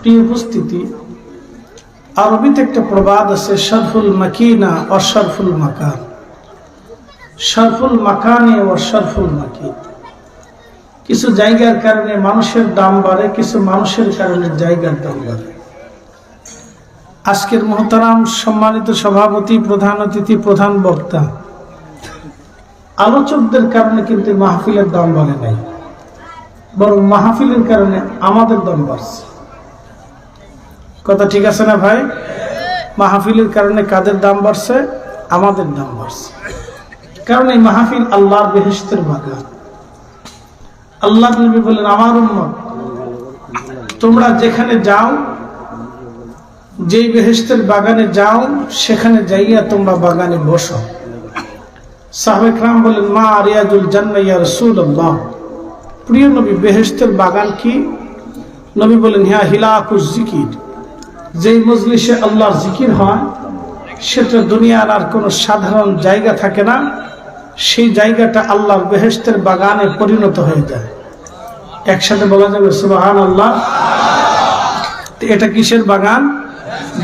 প্রিয় উপস্থিতি, আরবিতে একটা প্রবাদ আছে, শরফুল মাকিনা ও শরফুল মাকান। শরফুল মাকানে ও শরফুল মাকিন। কিছু জায়গার কারণে মানুষের দাম বাড়ে, কিছু মানুষের কারণে জায়গার দাম বাড়ে। আজকের মোহতারাম সম্মানিত সভাপতি, প্রধান অতিথি, প্রধান বক্তা, আলোচকদের কারণে কিন্তু মাহফিলের দাম বাড়ে নাই, বরং মাহফিলের কারণে আমাদের দাম বাড়ছে। কথা ঠিক আছে না ভাই? মাহফিলের কারণে কাদের দাম বাড়ছে? আমাদের দাম বাড়ছে। কারণ এই মাহফিল আল্লাহর বেহেশতের বাগান। আল্লাহ নবী বলেন, আমার উম্মত তোমরা যেখানে যাও, যেই বেহেশতের বাগানে যাও, সেখানে যাইয়া তোমরা বাগানে বসো। সাহাবায়ে কেরাম বলেন, মা রিয়াজুল জান্নাহ ইয়া রাসূলুল্লাহ, প্রিয় নবী বেহেশতের বাগান কি? নবী বলেন, হিয়া হিলাকুজ জিকির, যেই মজলিসে আল্লাহর জিকির হয় সেটা দুনিয়ার আর কোনো সাধারণ জায়গা থাকে না, সেই জায়গাটা আল্লাহর বেহেশতের বাগানে পরিণত হয়ে যায়। একসাথে বলা যাবে সুবহানাল্লাহ। এটা কিসের বাগান?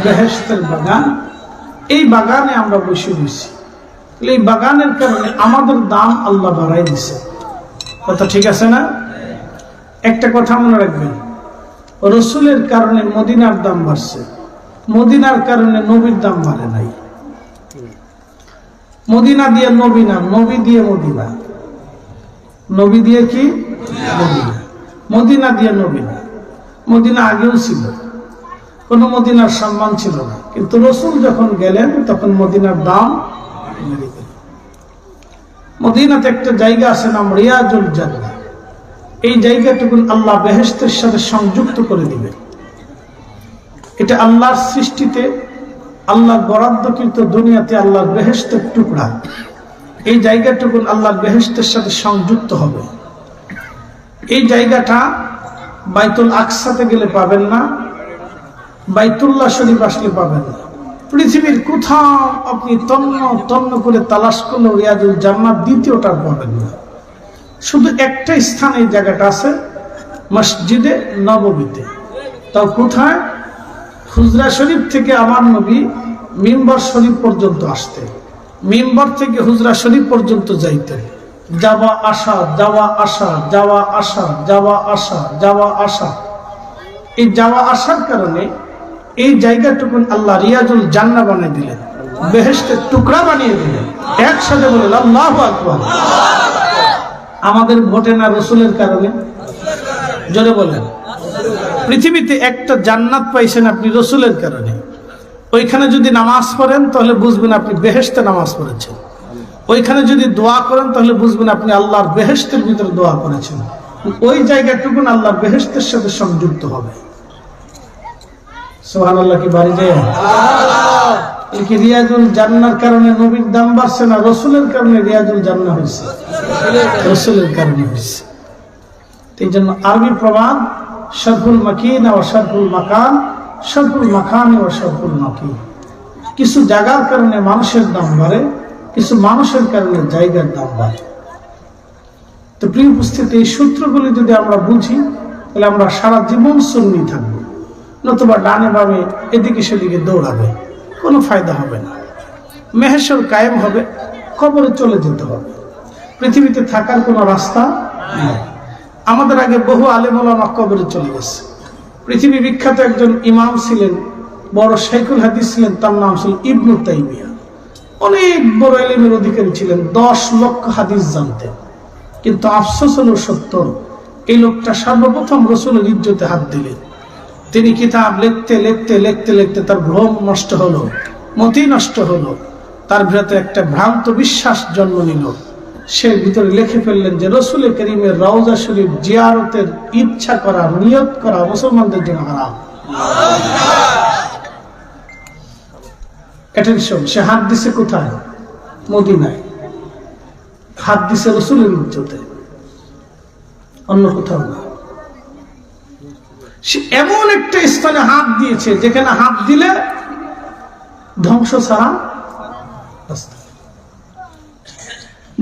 বেহেশতের বাগান। এই বাগানে আমরা বসে রয়েছি। এই বাগানের কারণে আমাদের দাম আল্লাহ বাড়াই দিছে। কথা ঠিক আছে না? একটা কথা মনে রাখবেন, রসুলের কারণে মদিনার দাম বাড়ছে, মদিনার কারণে নবীর দাম বাড়ে নাই। মদিনা দিয়ে নবী না, নবী দিয়ে মদিনা। নবী দিয়ে কি? মদিনা। মদিনা দিয়ে নবী না। মদিনা আগেও ছিল, কোন মদিনার সম্মান ছিল না, কিন্তু রসুল যখন গেলেন তখন মদিনার দাম বেড়ে গেল। মদিনাতে একটা জায়গা আছে নাম রিয়াজুল জান্নাহ। এই জায়গাটুকু আল্লাহ বেহেশতের সাথে সংযুক্ত করে দিবেন। এটা আল্লাহর সৃষ্টিতে, আল্লাহর বরাদ্দকৃত দুনিয়াতে আল্লাহর বেহেশতের টুকরা। এই জায়গাটুকু আল্লাহর বেহেশতের সাথে সংযুক্ত হবে। এই জায়গাটা বাইতুল আকসাতে গেলে পাবেন না, বাইতুল্লাহ শরীফ আসলে পাবেন না। পৃথিবীর কোথাও আপনি তন্ন করে তালাশ করলে রিয়াজুল জান্নাহ দ্বিতীয়টা পাবেন না। শুধু একটা স্থানে এই জায়গাটা আছে, মসজিদে নববীতে। তাও কোথায়? হুজরা শরীফ থেকে আমার নবী মিম্বর শরীফ পর্যন্ত আসতেন, মিম্বর থেকে হুজরা শরীফ পর্যন্ত যাইতেন। যাওয়া আসা, যাওয়া আসা, যাওয়া আসা, যাওয়া আসা, যাওয়া আসা। এই যাওয়া আসার কারণে এই জায়গাটুকু আল্লাহ রিয়াজুল জান্নাহ বানিয়ে দিলেন, বেহেশতের টুকরা বানিয়ে দিলেন। একসাথে বলেন আল্লাহু আকবার। আমাদের ভোটে না, রসুলের কারণে। জোরে বলেন। পৃথিবীতে একটা জান্নাত পাইছেন আপনি রসুলের কারণে। ওইখানে যদি নামাজ পড়েন তাহলে বুঝবেন আপনি বেহেশতে নামাজ পড়েছেন। ওইখানে যদি দোয়া করেন তাহলে বুঝবেন আপনি আল্লাহর বেহেশতের ভিতরে দোয়া করেছেন। ওই জায়গাটুকু আল্লাহর বেহেশতের সাথে সংযুক্ত হবে। সুবহানাল্লাহ কি বাড়ি যায়? এই কি রিয়াজুল জান্নাহর কারণে নবীর দাম বাড়ছে না রসুলের কারণে রিয়াজুল জান্নাহ হয়েছে? রসুলের কারণে হয়েছে। এই জন্য আরবি প্রবাদ, শরফুল মাকিন ও শরফুল মাকান, শরফুল মাকান ও শরফুল মাকিন। কিছু জায়গার কারণে মানুষের দাম বাড়ে, কিছু মানুষের কারণে জায়গার দাম বাড়ে। তো প্রিয় উপস্থিতি, এই সূত্রগুলি যদি আমরা বুঝি তাহলে আমরা সারা জীবন সুন্নি থাকবো, নতুবা ডানে বামে এদিকে সেদিকে দৌড়াবে, কোনো ফায়দা হবে না। মেহেশর কায়েম হবে, কবরে চলে যেতে হবে। পৃথিবীতে থাকার কোনো রাস্তা নেই। আমাদের আগে বহু আলেম ওলামা কবরে চলে গেছে। পৃথিবী বিখ্যাত একজন ইমাম ছিলেন, বড় শাইখুল হাদিস ছিলেন, তার নাম ছিল ইবনু তাইমিয়া। অনেক বড় ইলমের অধিকারী ছিলেন, 10 লক্ষ হাদিস জানতেন। কিন্তু আফসোস হলো সত্য, এই লোকটা সর্বপ্রথম রসুলের ইজ্জতে হাত দিলেন। তিনি কিতাব লিখতে লিখতে লিখতে লিখতে তার ভ্রম নষ্ট হলো, মতি নষ্ট হলো, তার ভিতরে একটা ভ্রান্ত বিশ্বাস জন্ম নিল। সে ভিতরে লিখে ফেললেন যে রসুল করিমের রওজা শরীফ জিয়ারতের ইচ্ছা করা, নিয়ত করা মুসলমানদের জন্য হারাম। অ্যাটেনশন, সে হাত দিছে কোথায়? মদিনায়। হাত দিছে রসুলের ইজ্জতে, অন্য কোথাও না। সে এমন একটা স্থানে হাত দিয়েছে যেখানে হাত দিলে ধ্বংস ছাড়া রাস্তা।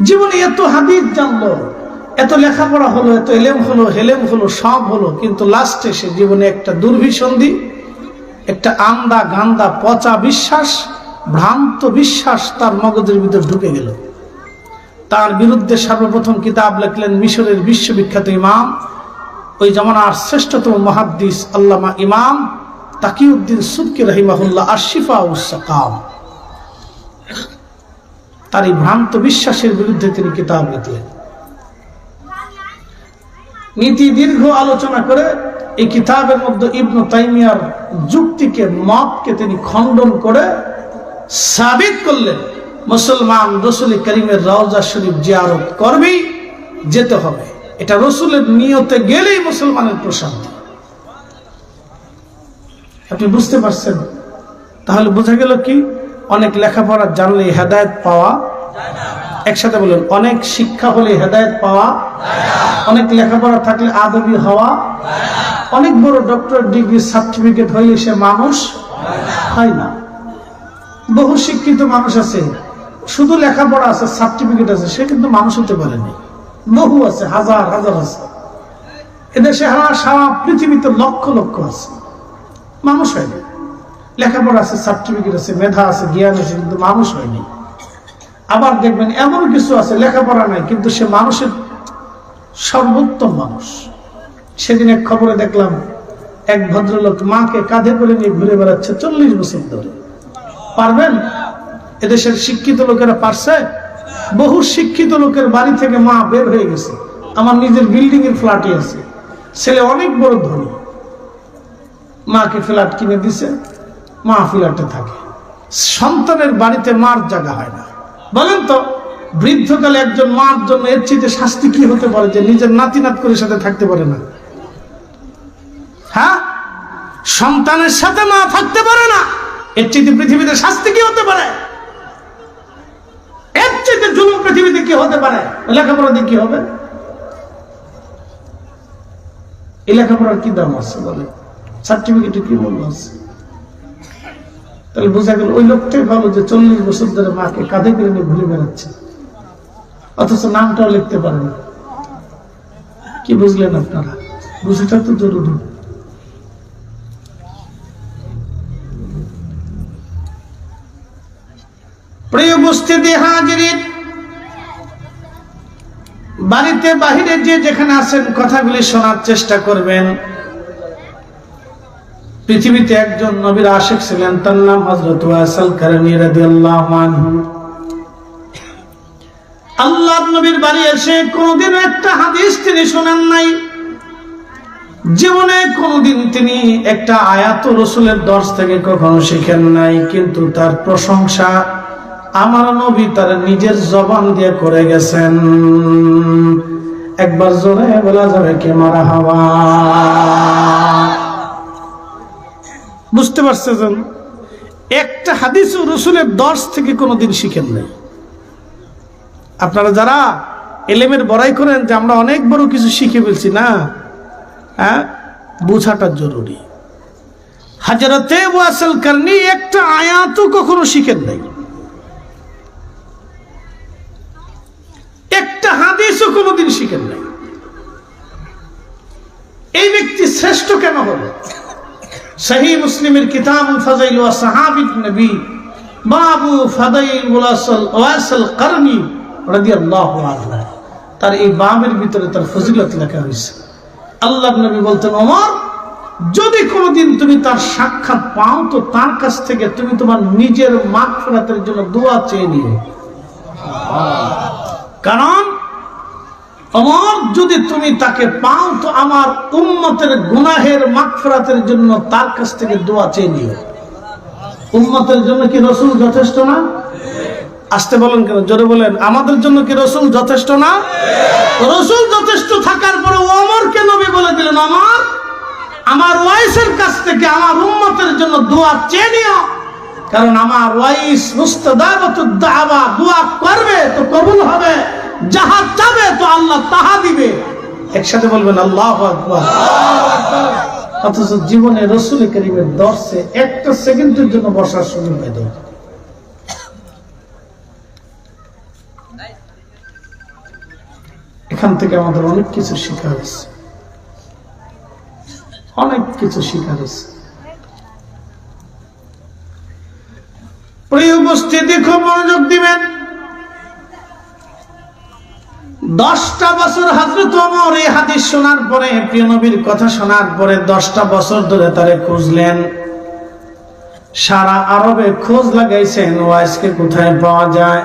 জীবনে এত হাদিস জানলো, এত লেখাপড়া হলো, এত এলেম হলো, হেলেম হলো, সব হলো, কিন্তু লাস্টে সে জীবনে একটা দুর্বিসন্ধি, একটা আন্দা গান্দা পচা বিশ্বাস, ভ্রান্ত বিশ্বাস তার মগজের ভিতর ঢুকে গেল। তার বিরুদ্ধে সর্বপ্রথম কিতাব লিখলেন মিশরের বিশ্ববিখ্যাত ইমাম, ওই জামানার শ্রেষ্ঠতম মুহাদ্দিস আল্লামা ইমাম তাকিউদ্দিন সুবকি রাহিমাহুল্লাহ আশ-শিফা ওয়াস সাকাম। তার এই ভ্রান্ত বিশ্বাসের বিরুদ্ধে তিনি কিতাব লিখলেন। নীতি দীর্ঘ আলোচনা করে এই কিতাবের মধ্যে ইবনে তাইমিয়ার যুক্তিকে, মতকে তিনি খণ্ডন করে সাবিত করলেন মুসলমান রাসূল করিমের রওজা শরীফ জিয়ারত করবেই, যেতে হবে। এটা রাসূলের নিয়তে গেলেই মুসলমানের প্রশান্তি। আপনি বুঝতে পারছেন? তাহলে বোঝা গেল কি, অনেক লেখাপড়া জানলে হেদায়েত পাওয়া যায় না। একসাথে বলেন, অনেক শিক্ষা হলে হেদায়েত পাওয়া যায় না। অনেক লেখাপড়া থাকলে আদবি হওয়া যায় না। অনেক বড় ডক্টর ডিগ্রি সার্টিফিকেট হইলে সে মানুষ হয় না। বহু শিক্ষিত মানুষ আছে, শুধু লেখাপড়া আছে, সার্টিফিকেট আছে, সে কিন্তু মানুষ হতে পারেনি। বহু আছে, হাজার হাজার আছে। এদেশে সারা পৃথিবীতে লক্ষ লক্ষ আছে, মানুষ হয়নি। লেখাপড়া আছে, সার্টিফিকেট আছে, মেধা আছে, জ্ঞান আছে, কিন্তু মানুষ হয়নি। আবার দেখবেন এমন কিছু আছে লেখাপড়া নাই, কিন্তু সে মানুষের সর্বোত্তম মানুষ। সেদিন এক খবরে দেখলাম এক ভদ্রলোক মাকে কাঁধে করে নিয়ে ঘুরে বেড়াচ্ছে 40 বছর ধরে। পারবেন? এদেশের শিক্ষিত লোকেরা পারছে? বহু শিক্ষিত লোকের বাড়ি থেকে মা বের হয়ে গেছে। আমার নিজের বিল্ডিং এর ফ্ল্যাটে আছে, ছেলে অনেক বড় ধনী, মাকে ফ্ল্যাট কিনে দিছে, মা ফ্ল্যাটে থাকে। সন্তানের বাড়িতে মার জায়গা হয় না। বলেন তো, বৃদ্ধকালে একজন মার জন্য এর চেয়ে শাস্তি কি হতে পারে যে নিজের নাতি নাত করে সাথে থাকতে পারে না? হ্যাঁ, সন্তানের সাথে মা থাকতে পারে না, এর চেয়ে পৃথিবীতে শাস্তি কি হতে পারে? এর চেয়ে জুলুম পৃথিবীতে কি হতে পারে? লেখাপড়া দিয়ে কি হবে? এই লেখাপড়ার কি দাম আছে বলে? সার্টিফিকেটে কি মূল্য আছে? তাহলে বোঝা গেল ওই লোকটাই ভালো যে 40 বছর ধরে মাকে কাঁধে করে নিয়ে ঘুরে বেড়াচ্ছে, অথচ নামটাও লিখতে পারে না। কি বুঝলেন আপনারা? বুঝাটা তো জরুরি। প্রিয় উপস্থিতি হাজিরিন, বাড়িতে বাহিরে যে যেখানে আছেন কথাগুলি শোনার চেষ্টা করবেন। পৃথিবীতে একজন নবীর আশিক ছিলেন, তার নাম হযরত ওয়াসিল কারনী রাদিয়াল্লাহু আনহু। আল্লাহর নবীর বাড়ি এসে কোনদিন একটা হাদিস তিনি শোনেন নাই, জীবনে কোনদিন তিনি একটা আয়াত রাসূলের দর্শ থেকে কখনো শিখেন নাই, কিন্তু তার প্রশংসা আমার নবী তার নিজের জবান দিয়ে করে গেছেন। একবার জোরে বলা যাবে কি মারহাবা? বুঝতে পারছেন? একটা হাদিস রাসূলের দর্শ থেকে কোনোদিন শিখেন নাই। আপনারা যারা এলেমের বড়াই করেন যে আমরা অনেক বড় কিছু শিখে ফেলছি, না, হ্যাঁ, বোঝাটা জরুরি। হযরতে ওয়াসিল কারনী একটা আয়াতও কখনো শিখেন নাই, একটা হাদিসও কোনোদিন শিখেন নাই। এই ব্যক্তি শ্রেষ্ঠ কেন হলো? সহিহ মুসলিমের কিতাবুল ফাযাইল ওয়া সাহাবীর নবী বাবু ফাদাইল ওয়াসিল কারনী রাদিয়াল্লাহু আনহু, তার এই বাবের ভিতরে তার ফজিলত লেখা হয়েছে। আল্লাহর নবী বলতেন, ওমর, যদি কোনোদিন তুমি তার সাক্ষাৎ পাও তো তার কাছ থেকে তুমি তোমার নিজের মাগফিরাতের জন্য দোয়া চেয়ে নিও। কারণ ওমর, যদি তুমি তাকে পাও তো আমার উম্মতের গুনাহের মাগফিরাতের জন্য তার কাছ থেকে দোয়া চেয়ে নিও। উম্মতের জন্য কি রাসূল যথেষ্ট না? আসতে বলেন কেন? জোরে বলেন, আমাদের জন্য কি রাসূল যথেষ্ট না? রাসূল যথেষ্ট থাকার পরে ওমরকে নবী বলে দিলেন, ওমর, আমার ওয়াইসের কাছ থেকে আমার উম্মতের জন্য দোয়া চেয়ে নিও, কারণ আমার ওয়াইস মুস্তাজাবাতুদ দাওয়া, দোয়া করবে তো কবুল হবে, যাহা চাবে তো আল্লাহ তাহা দিবে। একসাথে বলবেন আল্লাহু আকবার। অথচ জীবনে রাসূল কারীমের দর্শে একটা সেকেন্ডের জন্য বসার সুযোগ হয় না। এখান থেকে আমাদের অনেক কিছু শিক্ষা হয়েছে, অনেক কিছু শিক্ষা হয়েছে। প্রিয় উপস্থিতি, খুব মনোযোগ দিবেন। 10টা বছর হযরত ওমর এই হাদিস শোনার পরে, প্রিয় নবীর কথা শোনার পরে 10টা বছর ধরে তারে খুঁজলেন, সারা আরবে খোঁজ লাগাইছেন ওয়াইসকে কোথায় পাওয়া যায়।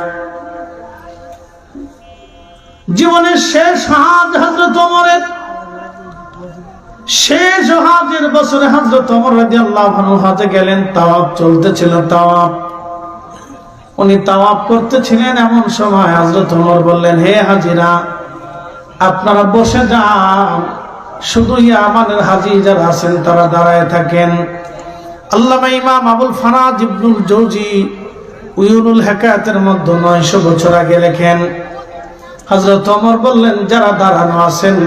জীবনের শেষ হজ হযরত ওমরের, শেষ হজের বছরে হযরত ওমর রাদিয়াল্লাহু আনহু হজে গেলেন। তাওয়াফ চলতেছিল, তাওয়াফ উনি তাওয়াফ করতেছিলেন। এমন সময় হযরত ওমর বললেন, হে হাজিরা, আপনারা বসে যান, শুধু ইয়ামানের হাজী যারা আছেন তারা দাঁড়ায় থাকেন। আল্লামা ইমাম আবুল ফারাজ ইবনুল জৌজি উয়ুনুল হিকায়াতের মধ্যে 900 বছর আগে লেখেন, হযরত ওমর বললেন, যারা দাঁড়ানো আছেন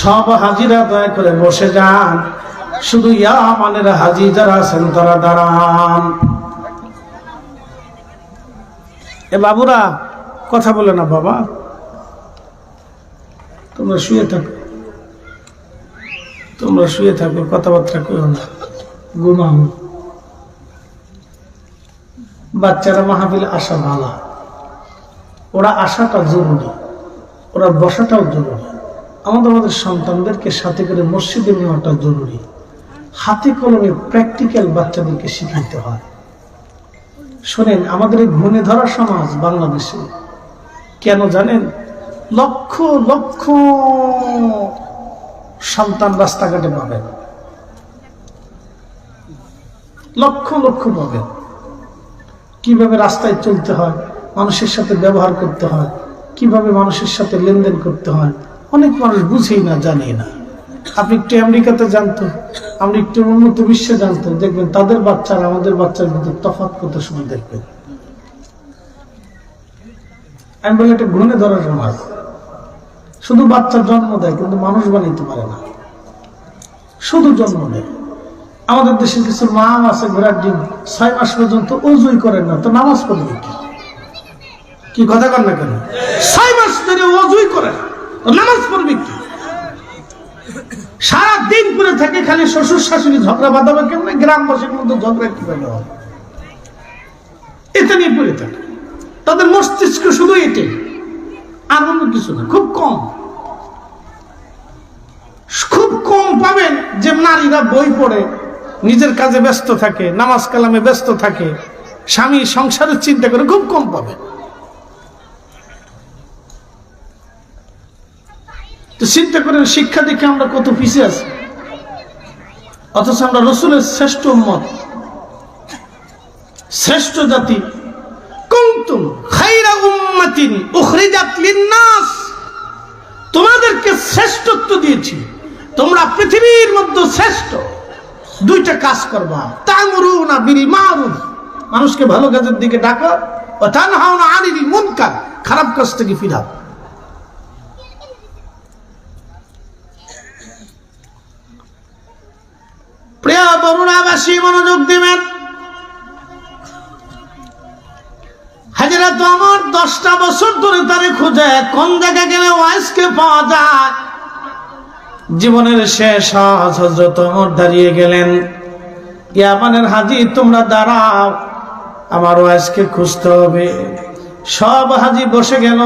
সব হাজিরা দয়া করে বসে যান, শুধু ইয়ামানের হাজী যারা আছেন তারা দাঁড়ান। এ বাবুরা, কথা বলে না বাবা, তোমরা শুয়ে থাকো, তোমরা শুয়ে থাকো, কথাবার্তা করো না, ঘুমাও। বাচ্চারা মাহফিলে আসা ভালো, ওরা আসাটা জরুরি, ওরা বসাটাও জরুরি। আমাদের সন্তানদেরকে সাথে করে মসজিদে নেওয়াটা জরুরি। হাতে কলমে প্র্যাকটিক্যাল বাচ্চাদেরকে শিখাইতে হয়। শোনেন, আমাদের এই ঘুণে ধরা সমাজ বাংলাদেশে কেন জানেন? লক্ষ লক্ষ সন্তান রাস্তাঘাটে পাবেন, লক্ষ লক্ষ পাবেন। কিভাবে রাস্তায় চলতে হয়, মানুষের সাথে ব্যবহার করতে হয়, কিভাবে মানুষের সাথে লেনদেন করতে হয়, অনেক মানুষ বুঝেই না, জানেই না। আপনি একটু আমেরিকাতে জানতো, আপনি একটু উন্নত বিশ্বে জানতো, দেখবেন তাদের বাচ্চারা আমাদের বাচ্চার মধ্যে তফাৎ কত সময় দেখবেন। আমি বলি, এটা ঘুণে ধরার সমাজ। শুধু বাচ্চার জন্ম দেয় কিন্তু মানুষ বানাইতে পারে না, শুধু জন্ম দেয়। আমাদের দেশের কিছু মা আছে, ঘোড়ার ডিম 6 মাস পর্যন্ত ওযুই করেন না, তো নামাজ পড়বে কি? কি কথা কর না কেন? 6 মাস ধরে ওযুই করে না, নামাজ পড়বে কি? সারা দিন করে থাকে খালি শ্বশুর শাশুড়ি ঝগড়া বাঁধাবে কেমন, গ্রামবাসীর মধ্যে ঝগড়া কিভাবে হবে, এটা নিয়ে পড়ে থাকে। তাদের মস্তিষ্ক শুধু এটাই, আর অন্য কিছু না। খুব কম, খুব কম পাবেন যে নারীরা বই পড়ে নিজের কাজে ব্যস্ত থাকে, নামাজ কালামে ব্যস্ত থাকে, স্বামী সংসারের চিন্তা করে, খুব কম পাবেন। তো চিন্তা করেন, শিক্ষা দেখে আমরা কত পিছিয়ে আছি, অথচ আমরা রাসূলের শ্রেষ্ঠ উম্মত, শ্রেষ্ঠ জাতি। কুনতুম খায়রা উম্মাতিন উখরিজাত লিন-নাস, তোমাদেরকে শ্রেষ্ঠত্ব দিয়েছি, তোমরা পৃথিবীর মধ্যে শ্রেষ্ঠ। 2টা কাজ করবা, তা'মুরুনা বিল মা'রুফ, মানুষকে ভালো কাজের দিকে ডাকো, ওয়া তানহাউনা আনিল মুনকার, খারাপ কাজ থেকে ফিরাও। প্রিয় বরুণাবাসী, মনোযোগ দিবেন। হযরত ওমর 10টা বছর ধরে তারে খুঁজে কোন জায়গায় গেলে ওয়াইসকে পাওয়া যায়। জীবনের শেষ হজ হযরত ওমর দাঁড়িয়ে গেলেন, ইয়ামানের হাজী তোমরা দাঁড়াও, আমার ওয়াইসকে খুঁজতে হবে। সব হাজী বসে গেল,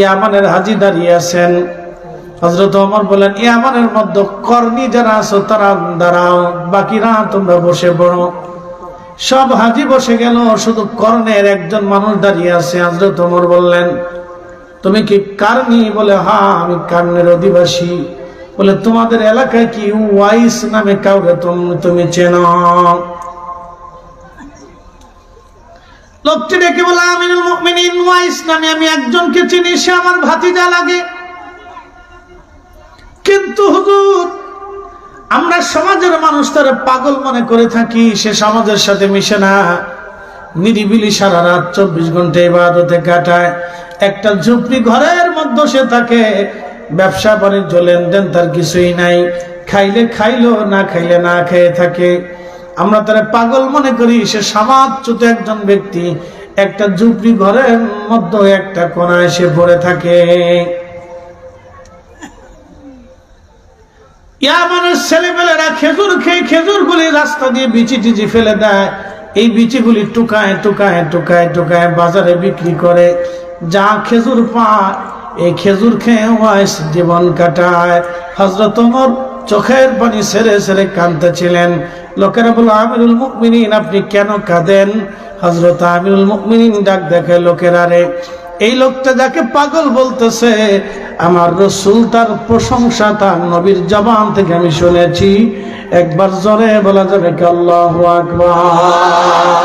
ইয়ামানের হাজী দাঁড়িয়ে আছেন। হযরত ওমর বলেন, ইয়ামানের মধ্যে কর্ণী যারা আছো তারা দাঁড়াও, বাকিরা তোমরা বসে পড়ো। সব হাজী বসে গেল, শুধু কর্ণের একজন মানুষ দাঁড়িয়ে আছে। হযরত ওমর বললেন, তুমি কি কার্নি? বলে, হ্যাঁ আমি কার্নের অধিবাসী। বলে, তোমাদের এলাকায় কি ওয়াইস নামে কাউকে তুমি চেনো? লোকটি ডেকে বলে, আমিরুল মুমিনিন ওয়াইস নামে আমি একজনকে চিনি, সে আমার ভাতিজা লাগে। কিন্তু হুজুর, আমরা সমাজের মানুষ তারা পাগল মনে করে থাকি, সে সমাজের সাথে মিশে না, নিরিবিলি সারা রাত 24 ঘন্টা ইবাদতে কাটায়, একটা ঝুপড়ি ঘরের মধ্যে সে থাকে, ব্যবসা বাণিজ্য লেনদেন তার কিছুই নাই, খাইলে খাইলো, না খাইলে না খেয়ে থাকে। আমরা তারা পাগল মনে করি, সে সমাজচ্যুত একজন ব্যক্তি, একটা ঝুপড়ি ঘরের মধ্যে একটা কোণায় সে পড়ে থাকে। ইয়ামানের ছেলেপেলেরা খেজুর খেয়ে খেজুরগুলি রাস্তা দিয়ে বিচি টিচি ফেলে দেয়, এই বিচিগুলি টুকায় টুকায় টুকায় টুকায় বাজারে বিক্রি করে, যা খেজুর পায় এই খেজুর খেয়ে ওয়াইস জীবন কাটায়। হযরত ওমর চোখের পানি ছেড়ে ছেড়ে কাঁদতেছিলেন। লোকেরা বলল, আমিরুল মুমিনিন আপনি কেন কাঁদেন? হযরত আমিরুল মুমিনিন ডাক দেখে, লোকেরা রে, এই লোকটা যাকে পাগল বলতেছে, আমার রাসূল তার প্রশংসা তার নবীর জবান থেকে আমি শুনেছি। একবার জোরে বলা যাবে কি আল্লাহু আকবার?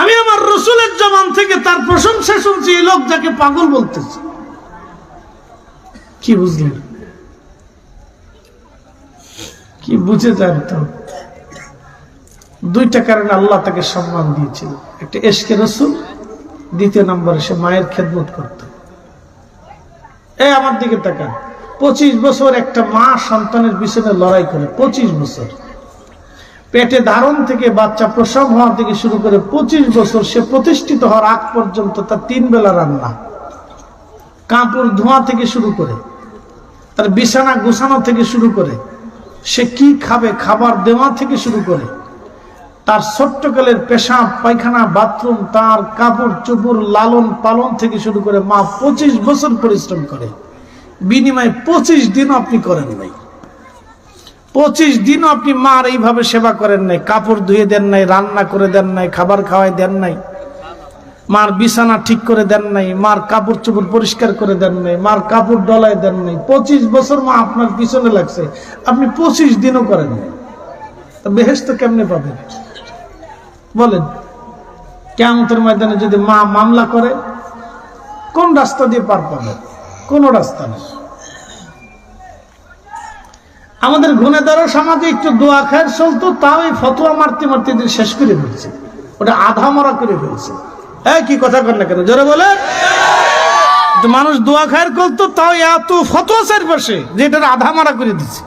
আমি আমার রাসূলের জবান থেকে তার প্রশংসা শুনছি, এই লোক যাকে পাগল বলতেছে। কি বুঝলেন? কি বুঝে যান? তো দুইটা কারণে আল্লাহ তাকে সম্মান দিয়েছিল, একটা ইশকে রাসূল, দ্বিতীয় নম্বরে সে মায়ের খেদমত করত। এই আমার দিকে তাকান, 25 বছর একটা মা সন্তানের পিছনে লড়াই করে, 25 বছর পেটে ধারণ থেকে বাচ্চা প্রসব হওয়া থেকে শুরু করে 25 বছর সে প্রতিষ্ঠিত হওয়ার আগ পর্যন্ত তার 3 বেলা রান্না, কাপড় ধোয়া থেকে শুরু করে, তার বিছানা গোছানো থেকে শুরু করে, সে কি খাবে খাবার দেওয়া থেকে শুরু করে, তার ছোট্টকালের পেশাব পায়খানা বাথরুম, তার কাপড় চোপড় লালন পালন থেকে শুরু করে মা 25 বছর পরিশ্রম করে। বিনিময়ে 25 দিনও আপনি করেন নাই, 25 দিনও আপনি মার এইভাবে সেবা করেন নাই, কাপড় ধুয়ে দেন নাই, রান্না করে দেন নাই, খাবার খাওয়াই দেন নাই, মার বিছানা ঠিক করে দেন নাই, মার কাপড় চোপড় পরিষ্কার করে দেন নাই, মার কাপড় ডলায় দেন নাই। 25 বছর মা আপনার পিছনে লাগছে, আপনি 25 দিনও করেন নাই। বেহেশত কেমনে পাবেন বলেন? কিয়ামতের ময়দানে যদি মা মামলা করে, কোন রাস্তা দিয়ে পার পাবে? কোন রাস্তা নেই। আমাদের গুণেদার সমাজে একটু দোয়া খায়ের চলতো, তাও এই ফতোয়া মারতে মারতে শেষ করে ফেলছে, ওটা আধা মরা করে ফেলছে। কি কথা কর না কেন, জোরে বলে। মানুষ দোয়া খায়ের করতো, তাও এত ফতোয়া চারপাশে যে এটা আধা মারা করে দিচ্ছে।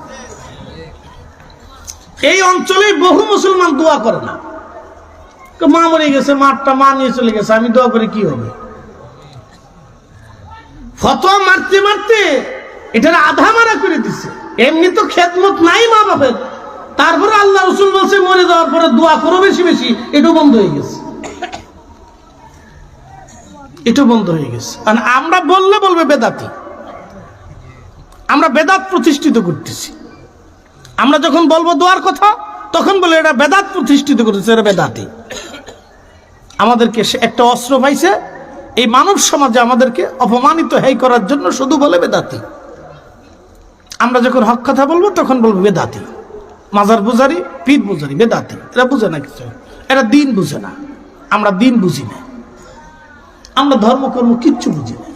এই অঞ্চলে বহু মুসলমান দোয়া করে না, মা মরে গেছে, মারটা মা নিয়ে চলে গেছে, আমি দোয়া করে কি হবে? ফতোয়া মারতে মারতে এটা আধা মারা করে দিচ্ছে। এমনি তো খেদমত নাই মা বাপের, তারপরে আল্লাহ রাসূল বলছে মরে যাওয়ার পরে দোয়া করো বেশি বেশি, এটাও বন্ধ হয়ে গেছে, এটাও বন্ধ হয়ে গেছে। আর আমরা বললে বলবে বেদাতি, আমরা বেদাত প্রতিষ্ঠিত করতেছি। আমরা যখন বলবো দোয়ার কথা, তখন বলে এটা বেদাত প্রতিষ্ঠিত করতেছে, এটা বেদাতি। আমাদেরকে একটা অস্ত্র পাইছে এই মানব সমাজে আমাদেরকে অপমানিত হেই করার জন্য, শুধু বলে বেদাতি। আমরা যখন হক কথা বলবো তখন বলবো বেদাতি, মাজার পূজারি, পীর পূজারি, বেদাতি। এরা বুঝে না কিছু, এরা দিন বুঝে না। আমরা দিন বুঝি না, আমরা ধর্মকর্ম কিচ্ছু বুঝি না।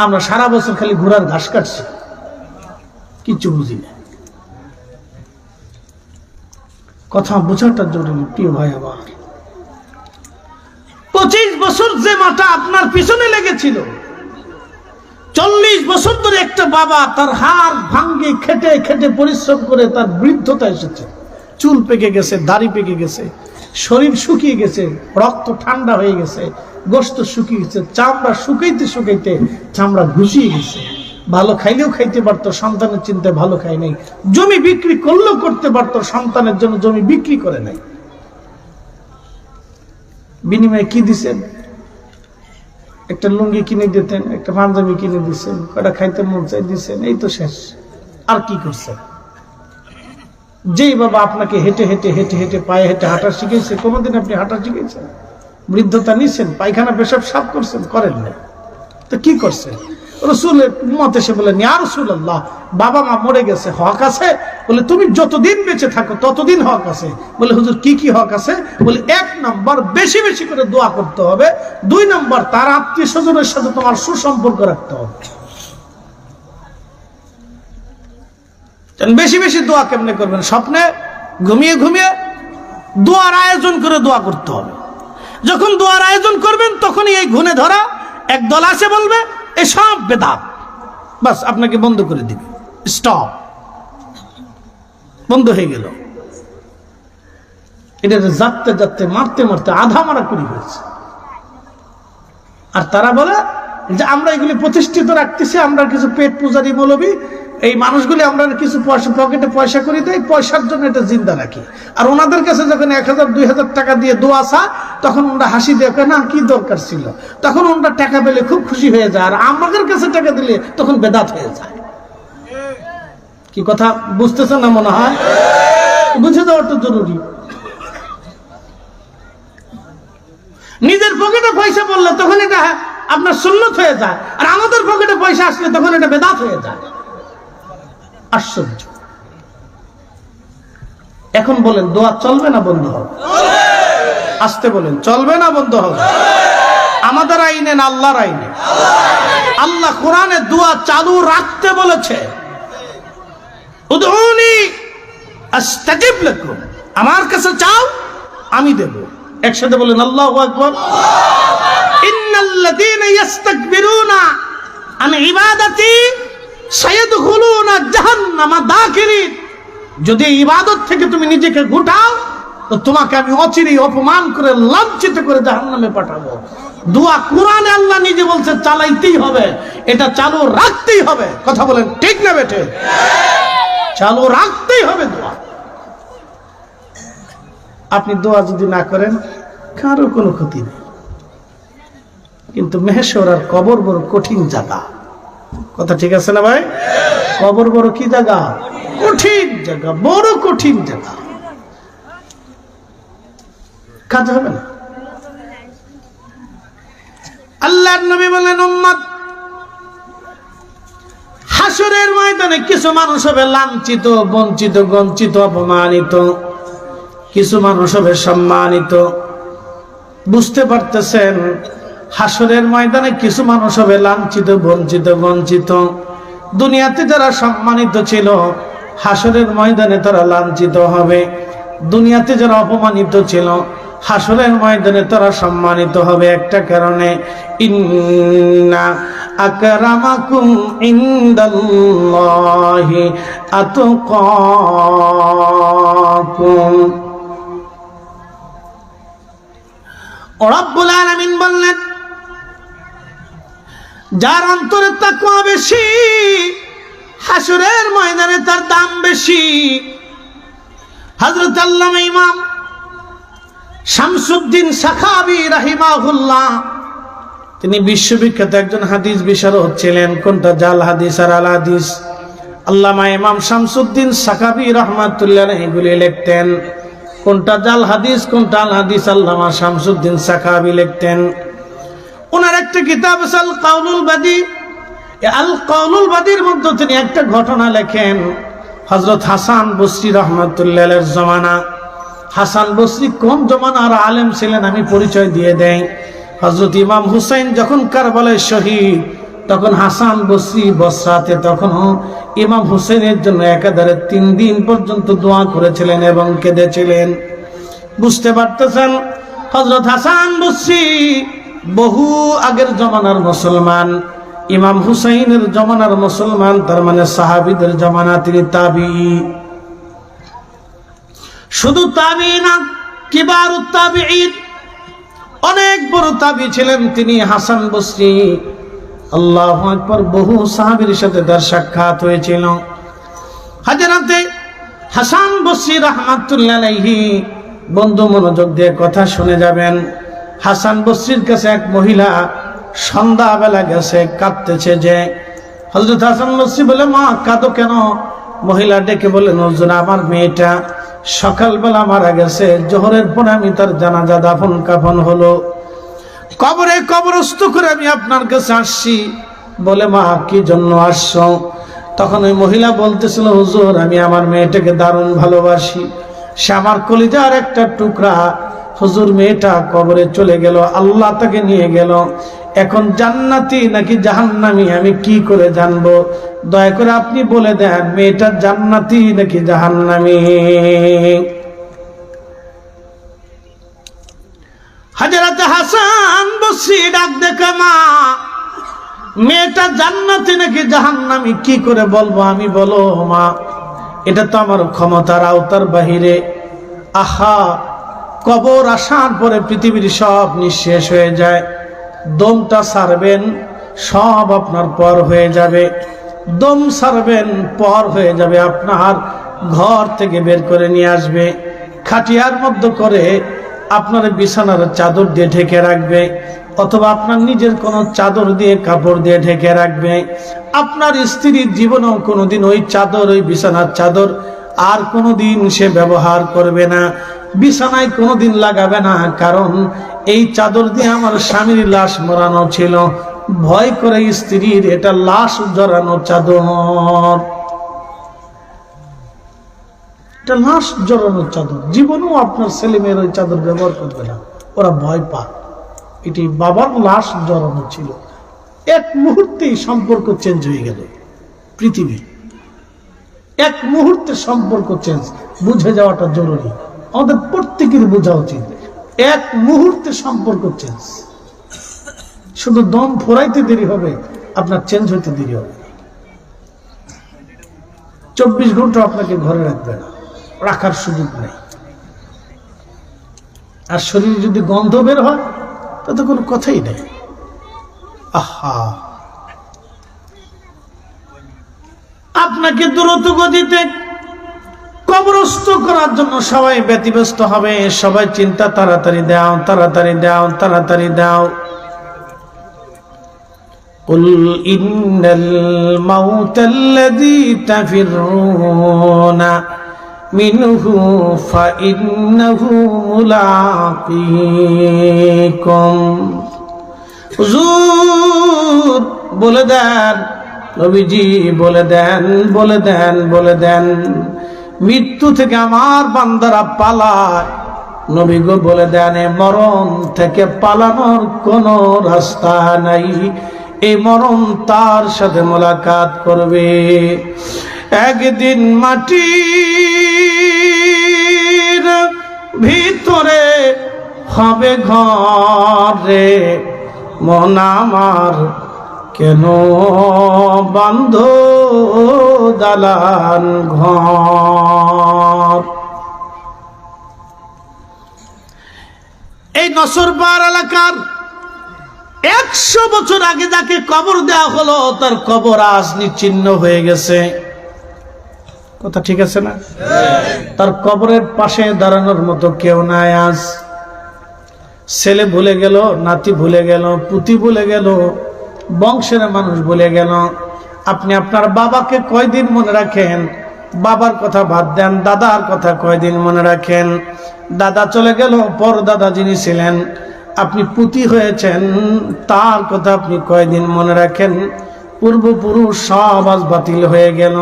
আমরা সারা বছর খালি ঘোড়ার ঘাস কাটছি, কিচ্ছু বুঝি না। কথা বোঝাটা জরুরি প্রিয় ভাই আমার। 25 বছর যে মাটা আপনার পিছনে লেগেছিল, 40 বছর ধরে একটা বাবা তার হাড় ভাঙ্গে খেটে খেটে পরিশ্রম করে তার বৃদ্ধতা এসেছে, চুল পেকে গেছে, দাড়ি পেকে গেছে, শরীর শুকিয়ে গেছে, রক্ত ঠান্ডা হয়ে গেছে, গোশত শুকিয়ে গেছে, চামড়া শুকাইতে শুকাইতে চামড়া ঘুষিয়ে গেছে। ভালো খাইলেও খাইতে পারতো, সন্তানের চিন্তায় ভালো খাই নাই। জমি বিক্রি করলেও করতে পারতো, সন্তানের জন্য জমি বিক্রি করে নাই। বিনিময়ে কি দিছেন? একটা লুঙ্গি কিনে দিতেন, একটা পাঞ্জাবি কিনে দিচ্ছেন, কয়টা খাইতে মন চাই দিচ্ছেন, এই তো শেষ। আর কি করছেন? যেই বাবা আপনাকে হেঁটে হেঁটে হেঁটে হেঁটে পায়ে হেঁটে হাঁটা শিখেছে, কোনোদিন আপনি হাঁটা শিখেছেন? বৃদ্ধতা নিচ্ছেন, পায়খানা পেশাব সাফ করছেন? করেন না। তো কি করছেন? রাসূলের উম্মত এসে বলেন, ইয়া রাসূলুল্লাহ, বাবা মা মরে গেছে, হক আছে? বলে তুমি যতদিন বেঁচে থাকো ততদিন হক আছে। বলে হুজুর কি কি হক আছে? বলে 1 নম্বর বেশি বেশি করে দোয়া করতে হবে, 2 নম্বর তার আত্মীয় স্বজনের সাথে তোমার সুসম্পর্ক রাখতে হবে। বেশি বেশি দোয়া কেমনে করবেন? স্বপ্নে ঘুমিয়ে ঘুমিয়ে দোয়ার আয়োজন করে দোয়া করতে হবে। যখন দোয়ার আয়োজন করবেন তখনই এই ঘুণে ধরা এক দল আসে বলবে এসব বেদাত, বাস আপনাকে বন্ধ করে দিবে, স্টপ, বন্ধ হয়ে গেল। এটা যাতে যাতে মারতে মারতে আধা মারা করে ফেলছে। আর তারা বলে যে আমরা এগুলি প্রতিষ্ঠিত রাখতেছি, আমরা কিছু পেট পূজারি মৌলবী, এই মানুষগুলি আমরা কিছু পয়সা পকেটে পয়সা করে দেয়, পয়সার জন্য এটা জিন্দা রাখি। আর ওনাদের কাছে যখন 1000-2000 টাকা দিয়ে দোয়া চা, তখন ওনারা হাসি দিয়ে না কি দরকার ছিল, তখন ওনারা টাকা পেলে খুব খুশি হয়ে যায়। আর আমাদের কাছে টাকা দিলে তখন বেদাত হয়ে যায়। কি কথা বুঝতেছেন না? মনে হয় বুঝে দেওয়া তো জরুরি। নিজের পকেটে পয়সা পড়লে তখন এটা আপনার সুন্নত হয়ে যায়, আর আমাদের পকেটে পয়সা আসলে তখন এটা বেদাত হয়ে যায়। আশ্চর্য। এখন বলেন দোয়া চলবে না বন্ধ হবে? আসতে বলেন চলবে না বন্ধ হবে? আমাদের আইনে না আল্লাহর আইনে? আল্লাহ কোরআনে দোয়া চালু রাখতে বলেছে, উদউনি আস্তাজিব লাকুম, আমার কাছে চাও আমি দেব। একসাথে বলেন আল্লাহু আকবার। ইন্নাল্লাযীনা ইস্তাকবিরুনা আন ইবাদাতি সায়াদখুলুনা জাহান্নামা দাখিরিন। যদি ইবাদত থেকে তুমি নিজেকে গুটাও তো তোমাকে আমি অচিরেই অপমান করে লাঞ্ছিত করে জাহান্নামে পাঠাবো। দোয়া কোরআনে আল্লাহ নিজে বলছে চালাইতেই হবে, এটা চালু রাখতেই হবে। কথা বলেন ঠিক না বেটে? চালু রাখতেই হবে দোয়া। আপনি দোয়া যদি না করেন কারো কোনো ক্ষতি নেই, কিন্তু মেহেশ্বর আর কবর বড় কঠিন জায়গা। কথা ঠিক আছে না ভাই? কবর বড় কি জায়গা? কঠিন জায়গা, বড় কঠিন জায়গা। কাজ হবে না। আল্লাহর নবী বলেন উম্মত, হাসরের ময়দানে কিছু মানুষ হবে লাঞ্ছিত, বঞ্চিত, গঞ্চিত, অপমানিত, কিছু মানুষ হবে সম্মানিত। বুঝতে পারতেছেন? হাসরের ময়দানে কিছু মানুষ হবে লাঞ্ছিত, বঞ্চিত, গঞ্চিত। দুনিয়াতে যারা সম্মানিত ছিল হাসরের ময়দানে তারা লাঞ্ছিত হবে। দুনিয়াতে যারা অপমানিত ছিল হাসরের ময়দানে তারা সম্মানিত হবে একটা কারণে, ইন্না আকরামাকুম ইনদাল্লাহি আতকাকুম। রব্বুল আলামিন বললেন, যার অন্তরে তাকওয়া বেশি হাসরের ময়দানে তার দাম বেশি। হযরত আল্লামা ইমাম শামসুদ্দিন সাখাবী রাহিমাহুল্লাহ, তিনি বিশ্ববিখ্যাত একজন হাদিস বিশারদ ছিলেন। কোনটা জাল হাদিস আর আল হাদিস? আল্লামা ইমাম শামসুদ্দিন সাখাবী রাহমাতুল্লাহ আলাইহি এগুলি লিখতেন। কোনটা জাল হাদিস কোনটা আল হাদিস আল্লামা শামসুদ্দিন সাখাবী লিখতেন। ওনার একটা কিতাব আছে আল কাউলুল বাদী। আল কাউলুল বাদীর মধ্যে তিনি একটা ঘটনা লেখেন। হযরত হাসান বসরি রাহমাতুল্লাহ আলাইহির জামানা। হাসান বসরি কোন জমানার আলেম ছিলেন আমি পরিচয় দিয়ে দেই। হযরত ইমাম হুসাইন যখন কারবালায় শহীদ, তখন হাসান বসরি বসরাতে তখনও ইমাম হুসাইনের জন্য একাধারে 3 দিন পর্যন্ত দোয়া করেছিলেন এবং কেঁদেছিলেন। বুঝতে পারতেছেন? হযরত হাসান বসরি বহু আগের জমানার মুসলমান, ইমাম হুসাইনের জমানার মুসলমান, তার মানে সাহাবীদের জমানা। তিনি তাবিঈ। শুধু তাবিঈ না, কিবারুত তাবিঈন, অনেক বড় তাবিঈ ছিলেন তিনি হাসান বসরি। আল্লাহু আকবার। বহু সাহাবীর সাথে তার সাক্ষাৎ হয়েছিল। হযরতে হাসান বসরি রাহমাতুল্লাহ আলাইহি, বন্ধু মনোযোগ দিয়ে কথা শুনে যাবেন। হাসান বসরির কাছে এক মহিলা সন্ধ্যাবেলা গেছে, কাঁদতেছে। যে হযরত হাসান বসরি বলে, মা কাঁদো কেন? মহিলা ডেকে বলেন, হুজুর আমার মেয়েটা সকালবেলা মারা গেছে, জোহরের পরে আমি তার জানাজা দাফন কাফন হলো, কবরে কবরস্থ করে আমি আপনার কাছে আসছি। বলে, মা কি জন্য আসছো? তখন ওই মহিলা বলতেছিল, হুজুর আমি আমার মেয়েটাকে দারুণ ভালোবাসি, সে আমার কলিজার একটা টুকরা। হুজুর মেয়েটা কবরে চলে গেল, আল্লাহ তাকে নিয়ে গেল, এখন জান্নাতি নাকি জাহান্নামী আমি কি করে জানবো? দয়া করে আপনি বলে দেন মেয়েটা জান্নাতি নাকি জাহান্নামী। হযরত হাসান বসরি ডাক দেখে, মা মেয়েটা জান্নাতি নাকি জাহান্নামী কি করে বলবো আমি? বলো মা, এটা তো আমার ক্ষমতার আওতার বাহিরে। আহা, কবর আসার পরে পৃথিবীর সব নিঃশেষ হয়ে যায়, দমটা ছাড়বেন, সব আপনার পর হয়ে যাবে। দম ছাড়বেন, পর হয়ে যাবে, আপনার ঘর থেকে বের করে নিয়ে আসবে, খাটিয়ার মধ্যে করে আপনার বিছানার চাদর দিয়ে ঢেকে রাখবে, অথবা আপনার নিজের কোনো চাদর দিয়ে কাপড় দিয়ে ঢেকে রাখবে। আপনার স্ত্রীর জীবনেও কোনোদিন ওই চাদর, ওই বিছানার চাদর আর কোনোদিন সে ব্যবহার করবে না, বিছানায় কোনোদিন লাগাবে না। কারণ এই চাদর দিয়ে আমার স্বামীর লাশ মোড়ানো ছিল, ভয় করে স্ত্রীর এটা লাশ জড়ানো চাদর, এটা লাশ জড়ানো চাদর। জীবনেও আপনার ছেলে মেয়ের ওই চাদর ব্যবহার করবে না, ওরা ভয় পায়। এটি বাবার লাশ জড়ানো ছিল। এক মুহূর্তেই সম্পর্ক চেঞ্জ হয়ে গেল। পৃথিবী এক মুহূর্তে সম্পর্ক চেঞ্জ, বুঝে যাওয়াটা জরুরি, আমাদের প্রত্যেকের বোঝা উচিত। এক মুহূর্তে সম্পর্ক চেঞ্জ। শুধু দম ফোরাইতে দেরি হবে, আপনার চেঞ্জ হইতে দেরি হবে। 24 ঘন্টা আপনাকে ঘরে রাখবে না, রাখার সুযোগ নেই। আর শরীরে যদি গন্ধ বের হয় তাতে কোনো কথাই নেই। আহা, আপনাকে দ্রুত গতিতে কবরস্থ করার জন্য সবাই ব্যতিব্যস্ত হবে, সবাই চিন্তা, তাড়াতাড়ি দাও, তাড়াতাড়ি দাও, তাড়াতাড়ি দাও। কুল ইন্নাল মাউতাল্লাযী তাফিরুনা মিনহু ফাইন্নাহু মুলাকীকুম। হুজুর বলে দেন, নবীজি বলে দেন, বলে দেন, বলে দেন, মৃত্যু থেকে আমার বান্দারা পালায়। নবী গো বলে দেন, মরণ থেকে পালানোর কোন রাস্তা নাই। এই মরণ তার সাথে মোলাকাত করবে। একদিন মাটির ভিতরে হবে ঘরে, মন আমার কেন বান্ধ দালান ঘর। এই নসরপাড় এলাকার 100 বছর আগে যাকে কবর দেওয়া হলো, তার কবর আজ নিশ্চিহ্ন হয়ে গেছে। কথা ঠিক আছে না? তার কবরের পাশে দাঁড়ানোর মতো কেউ নাই আজ। ছেলে ভুলে গেল, নাতি ভুলে গেল, পুতি ভুলে গেল, বংশের মানুষ ভুলে গেল। আপনি আপনার বাবাকে কয়দিন মনে রাখেন? বাবার কথা বাদ দেন, দাদার কথা কয়দিন মনে রাখেন? দাদা চলে গেল, পর দাদা যিনি ছিলেন, আপনি পুতি হয়েছেন, তার কথা আপনি কয়দিন মনে রাখেন? পূর্বপুরুষ সব আজ বাতিল হয়ে গেল।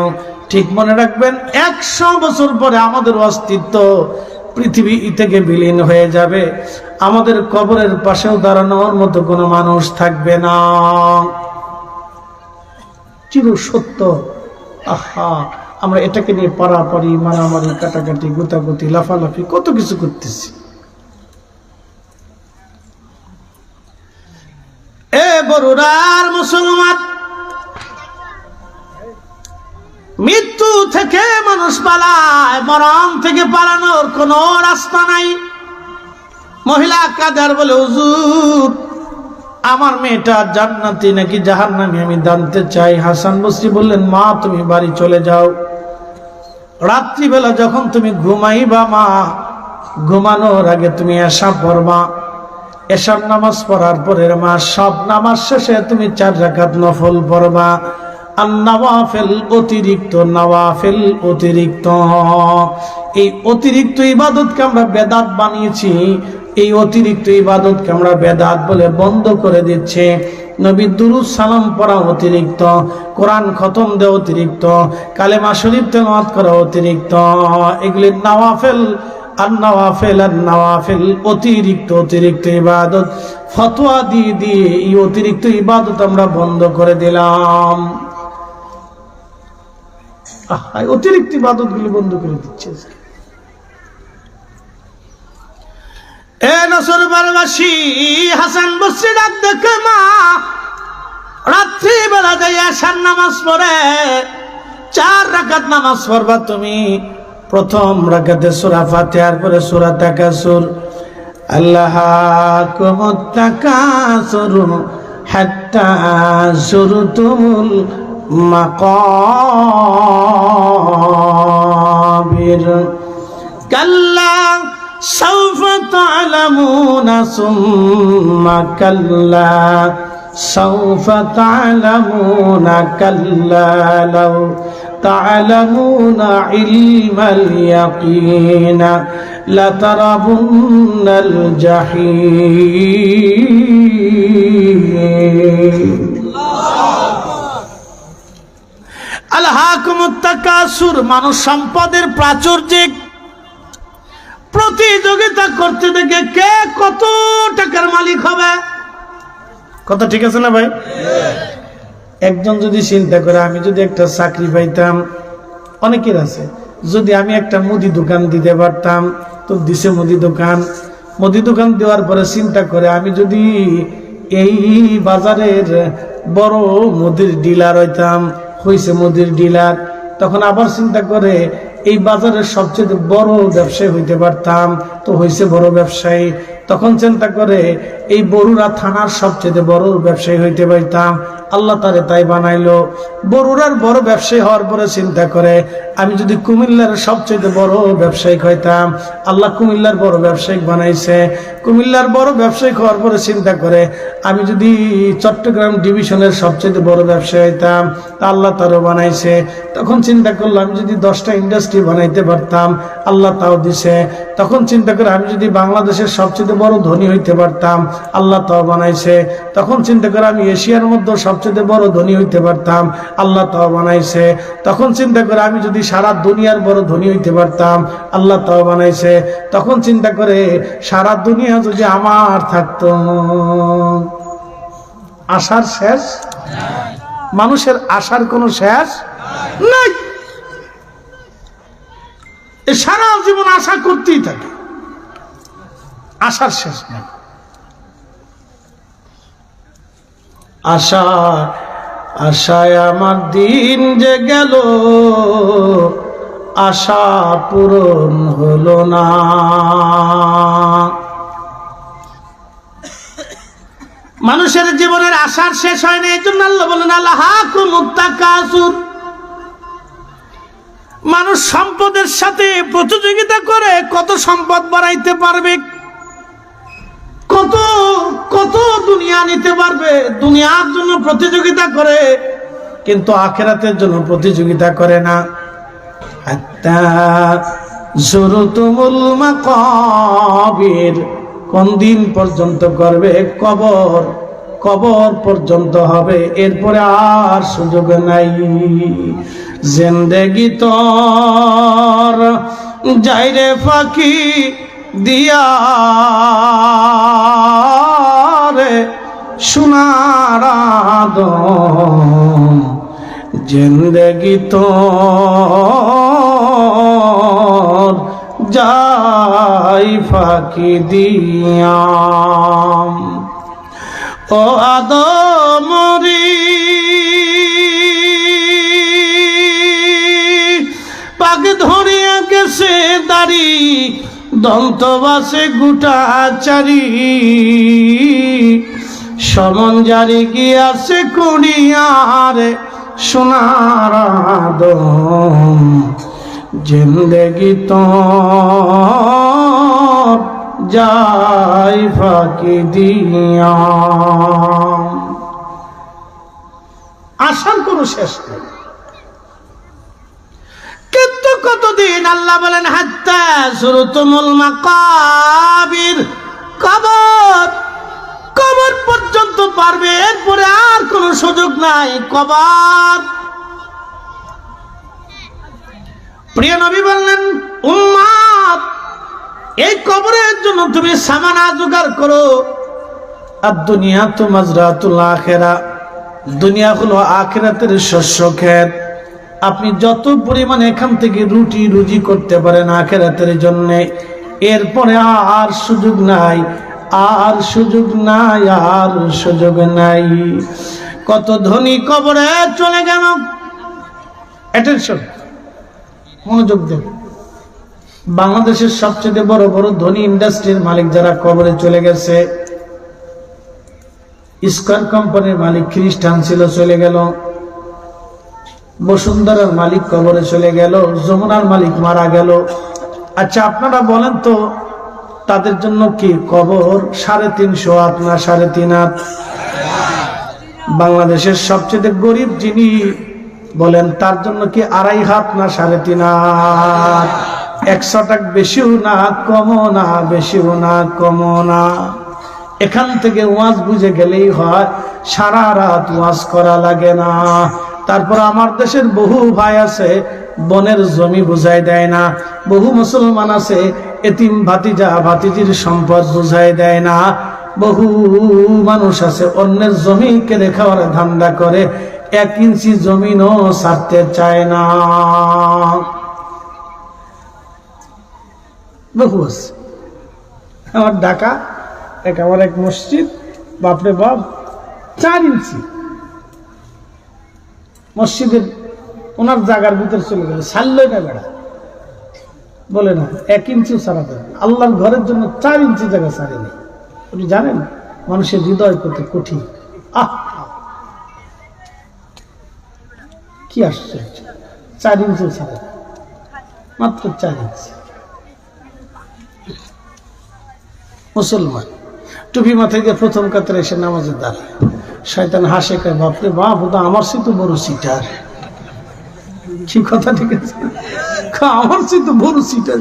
ঠিক মনে রাখবেন, 100 বছর পরে আমাদের অস্তিত্ব পৃথিবী থেকে বিলীন হয়ে যাবে। আমাদের কবরের পাশেও দাঁড়ানোর মতো কোনো মানুষ থাকবে না। চির সত্য। আহা, আমরা এটাকে নিয়ে পারাপারি, মারামারি, কাটাকাটি, গোতাগুতি, লাফালাফি, কত কিছু করতেছি। এ বড়ুরার মুসলমান, মৃত্যু থেকে মানুষ পালায়, মরণ থেকে পালানোর কোনো রাস্তা নাই। মহিলা কাদার বলে, হুজুর আমার মেয়েটা জান্নাতি নাকি জাহান্নামী আমি জানতে চাই। হাসান বসরি বললেন, মা তুমি বাড়ি চলে যাও, রাত্রিবেলা যখন তুমি ঘুমাইবা মা, ঘুমানোর আগে তুমি এশা পড়বা, এশার নামাজ পড়ার পরে মা সব নামাজ শেষে তুমি 4 রাকাত নফল পড়বা। আর নওয়াফিল অতিরিক্ত, নওয়াফিল অতিরিক্ত। এই অতিরিক্ত ইবাদতকে আমরা বেদাত বানিয়েছি, এই অতিরিক্ত ইবাদতকে আমরা বেদাত বলে বন্ধ করে দিচ্ছে। নবী দুরূদ সালাম পড়া অতিরিক্ত, কোরআন খতম দেওয়া অতিরিক্ত, কালেমা শরীফ তেলাওয়াত করা অতিরিক্ত। এগুলি নওয়াফিল, আর নওয়াফিল, আর নওয়াফিল অতিরিক্ত, অতিরিক্ত ইবাদত। ফতোয়া দিয়ে দিয়ে এই অতিরিক্ত ইবাদত আমরা বন্ধ করে দিলাম। অতিরিক্ত ইবাদত গুলি বন্ধ করে দিচ্ছে। এ নসরবারবাসী, হাসান বসরি ডাক দেখে মা রাত্রি বেলা যাই এশার নামাজ পড়ে 4 রাকাত নামাজ পড়বা তুমি। প্রথম রাকাতে সূরা ফাতিহার পরে সূরা তাকাসুর, আল্লাহাকুমুত তাকাসুর হাত্তা যুরতুমুল মাকাবির কাল্লা সাউফা তা'লামুনা সুম্মা কাল্লা সাউফা তা'লামুনা কাল্লা লাউ তা'লামুনা ইলমাল ইয়াকিনা লাতারাবুন্নাল জাহিম আলহাকুমুত তাকাসুর মানুষ সম্পদের প্রাচুর্যে প্রতিযোগিতা করতে দেখে কে কত টাকার মালিক হবে। কত ঠিক আছে না ভাই? একজন যদি চিন্তা করে আমি যদি একটা চাকরি পাইতাম, অনেকের আছে, যদি আমি একটা মুদি দোকান দিতে পারতাম, তো দিছে মুদি দোকান দেওয়ার পরে চিন্তা করে আমি যদি এই বাজারের বড় মুদির ডিলার হইতাম, হইছে মুদির ডিলার, তখন আবার চিন্তা করে এই বাজারের সবচেয়ে বড় ব্যবসায়ী হইতে পারতাম, তো হইছে বড় ব্যবসায়ী, তখন চিন্তা করে এই বরুড়া থানার সবচেয়ে বড় ব্যবসায়ী হইতে পারতাম, আল্লাহ তারে তাই বানাইলো। বরুড়ার বড় ব্যবসায়ী হওয়ার পরে চিন্তা করে আমি যদি কুমিল্লার সবচেয়ে বড় ব্যবসায়িক হইতাম, আল্লাহ কুমিল্লার বড় ব্যবসায়িক বানাইছে। কুমিল্লার বড় ব্যবসায়িক হওয়ার পরে চিন্তা করে আমি যদি চট্টগ্রাম ডিভিশনের সবচেয়ে বড় ব্যবসায়ী হইতাম, তা আল্লাহ তারও বানাইছে। তখন চিন্তা করলাম আমি যদি 10টা ইন্ডাস্ট্রি বানাইতে পারতাম, আল্লাহ তাও দিছে। তখন চিন্তা করে আমি যদি বাংলাদেশের সবচেয়ে বড় ধনী হইতে পারতাম, আল্লাহ তাও বানাইছে। তখন চিন্তা করে আমি এশিয়ার মধ্যে সবচেয়ে বড় ধনী হইতে পারতাম, আল্লাহ তাও বানাইছে। তখন চিন্তা করে আমি যদি সারা দুনিয়ার বড় ধনী হইতে পারতাম, আল্লাহ তাও বানাইছে। তখন চিন্তা করে সারা দুনিয়া যদি আমার থাকতো। আশার শেষ? মানুষের আশার কোনো শেষ নাই। সারা জীবন আশা করতেই থাকে, আশার শেষ নেই। আশায় আমার দিন যে গেল, আশা পূরণ হলো না। মানুষের জীবনের আশার শেষ হয় না। এই জন্য আল্লাহ বলেন আলহাকুমুত তাকাসুর। মানুষ সম্পদের সাথে প্রতিযোগিতা করে কত সম্পদ বাড়াইতে পারবে, কত কত দুনিয়া নিতে পারবে, দুনিয়ার জন্য প্রতিযোগিতা করে, কিন্তু আখিরাতের জন্য প্রতিযোগিতা করে না। হাত্তা যুরতুমুল মাকাবির, কোন দিন পর্যন্ত করবে? কবর পর্যন্ত হবে, এরপরে আর সুযোগ নাই। জিন্দেগি তোর যাইরে ফাঁকি দিয়া রে সোনার আদম, জিন্দেগি তোর যাই ফাঁকি দিয়া। ও আদমরি পাক ধরিয়া গেছে দাড়ি, দন্তবাসে গুটা চারি, সমন জারি গিয়াছে কুড়িয়ারে সোনার আদম, জিন্দেগি তোর যাই ফাঁকি দিয়া। আশার কোনো শেষ নেই, কিন্তু কতদিন? আল্লাহ বলেন হাত্তা যুরতুমুল মাকাবির, কবর পর্যন্ত পারবে, এরপরে আর কোনো সুযোগ নাই। কবর। প্রিয় নবী বললেন উম্মত, এই কবরের জন্য তুমি সামানা জোগাড় করো। আর দুনিয়া তো মাজরাতুল আখিরা, দুনিয়া হলো আখিরাতের শস্য ক্ষেত। আপনি যত পরিমাণে এখান থেকে রুটি রুজি করতে পারেন আখিরাতের জন্য, এরপরে আর সুযোগ নাই, আর সুযোগ নাই, আর সুযোগ নাই। কত ধনী কবরে চলে গেল। অ্যাটেনশন, মনোযোগ দেন। বাংলাদেশের সবচেয়ে বড় বড় ধনী ইন্ডাস্ট্রির মালিক যারা কবরে চলে গেছে, ইস্কন কোম্পানির মালিক খ্রিস্টান ছিল, চলে গেল। বসুন্ধরার মালিক কবরে চলে গেল। যমুনার মালিক মারা গেল। আচ্ছা আপনারা বলেন তো তাদের জন্য কি কবর 350 হাত না 3.5 হাত? বাংলাদেশের সবচেয়ে গরিব যিনি বলেন তার জন্য কি 2.5 হাত না 3.5 হাত? 100 টাকা বেশিও না কমও না, বেশিও না কমও না। এখান থেকে ওয়াজ বুঝে গেলেই হয়, সারা রাত ওয়াজ করা লাগে না। তারপর আমার দেশের বহু ভাই আছে বনের জমি বুঝাই দেয় না, বহু মুসলমান আছে এতিম ভাতিজা ভাতিজির সম্পদ বুঝাই দেয় না, বহু মানুষ আছে অন্যের জমি কেড়ে খাওয়ার ধান্দা করে, 1 ইঞ্চি জমিনও ছাড়তে চায় না। বহু আছে। আমার ঢাকা আমার এক মসজিদ, বাপরে বাপ 4 ইঞ্চি মসজিদের ওনার জায়গার ভিতরে চলে গেল, ছাড়লই না বেড়া, বলে না 1 ইঞ্চিও ছাড়া দেবে। আল্লাহর ঘরের জন্য 4 ইঞ্চি জায়গা ছাড়েনি। আপনি জানেন মানুষের হৃদয় কত কঠিন। কি আশ্চর্য, 4 ইঞ্চিও ছাড়ে, মাত্র 4 ইঞ্চি। মুসলমান টুপি মাথায় দিয়ে প্রথম কাতারে এসে নামাজে দাঁড়ায়, শয়তান হাসে, কয় বাপরে বাপ, ও তো আমার চেয়ে তো বড় সিটার। কি কথা, ঠিক আছে? আমার চেয়ে তো বড় সিটার,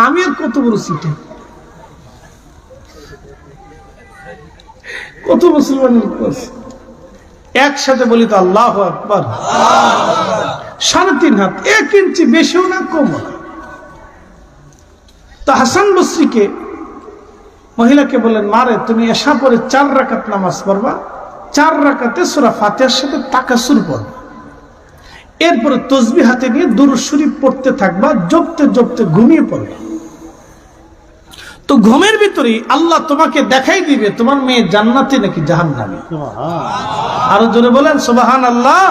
আমি আর কত বড় সিটার। কত মুসলমানের আছে একসাথে বলি তো আল্লাহু আকবার। 3.5 হাত, 1 ইঞ্চি বেশিও না কমও না। তো হাসান বসরিকে মহিলাকে বলেন, মারে তুমি এশা পরে 4 রাকাত নামাজ পড়বা, 4 রাকাতে সূরা ফাতিহার সাথে তাকাসুর পড়বা, এরপরে তসবিহ হাতে নিয়ে দুরূদ শরীফ পড়তে থাকবা, জপতে জপতে ঘুমিয়ে পড়বা। তো ঘুমের ভিতরে আল্লাহ তোমাকে দেখাই দিবে তোমার মেয়ে জান্নাতে নাকি জাহান্নামে। আরো জোরে বলেন সুবহানাল্লাহ।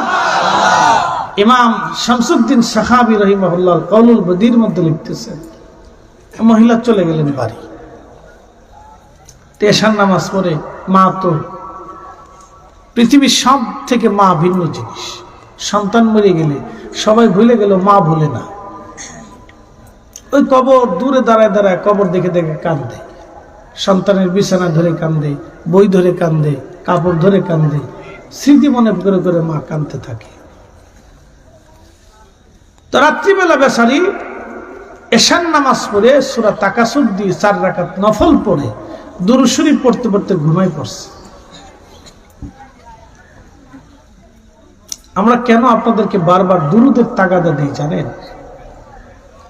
ইমাম শামসুদ্দিন সাহাবী রাহিমাহুল্লাহ কাউলুল বদীর মধ্যে লিখতেছেন, মহিলা চলে গেলেন বাড়ি, এশার নামাজ পড়ে, মা তো পৃথিবীর সব থেকে মা ভিন্ন জিনিস। সন্তান মরে গেলে সবাই ভুলে গেল, মা ভুলে না। ওই কবর দূরে দাঁড়ায় দাঁড়ায় কবর দেখে দেখে কান্দে, সন্তানের বিছানা ধরে কান্দে, বই ধরে কান্দে, কাপড় ধরে কান্দে, স্মৃতি মনে করে করে মা কাঁদতে থাকে। তো রাত্রিবেলা বেচারি এশার নামাজ পড়ে সূরা তাকাসুর দিয়ে 4 রাকাত নফল পড়ে দুরূদ শরীফ পড়তে পড়তে ঘুমাই পড়ছে। আমরা কেন আপনাদেরকে বারবার দুরূদের তাগাদা দিই জানেন?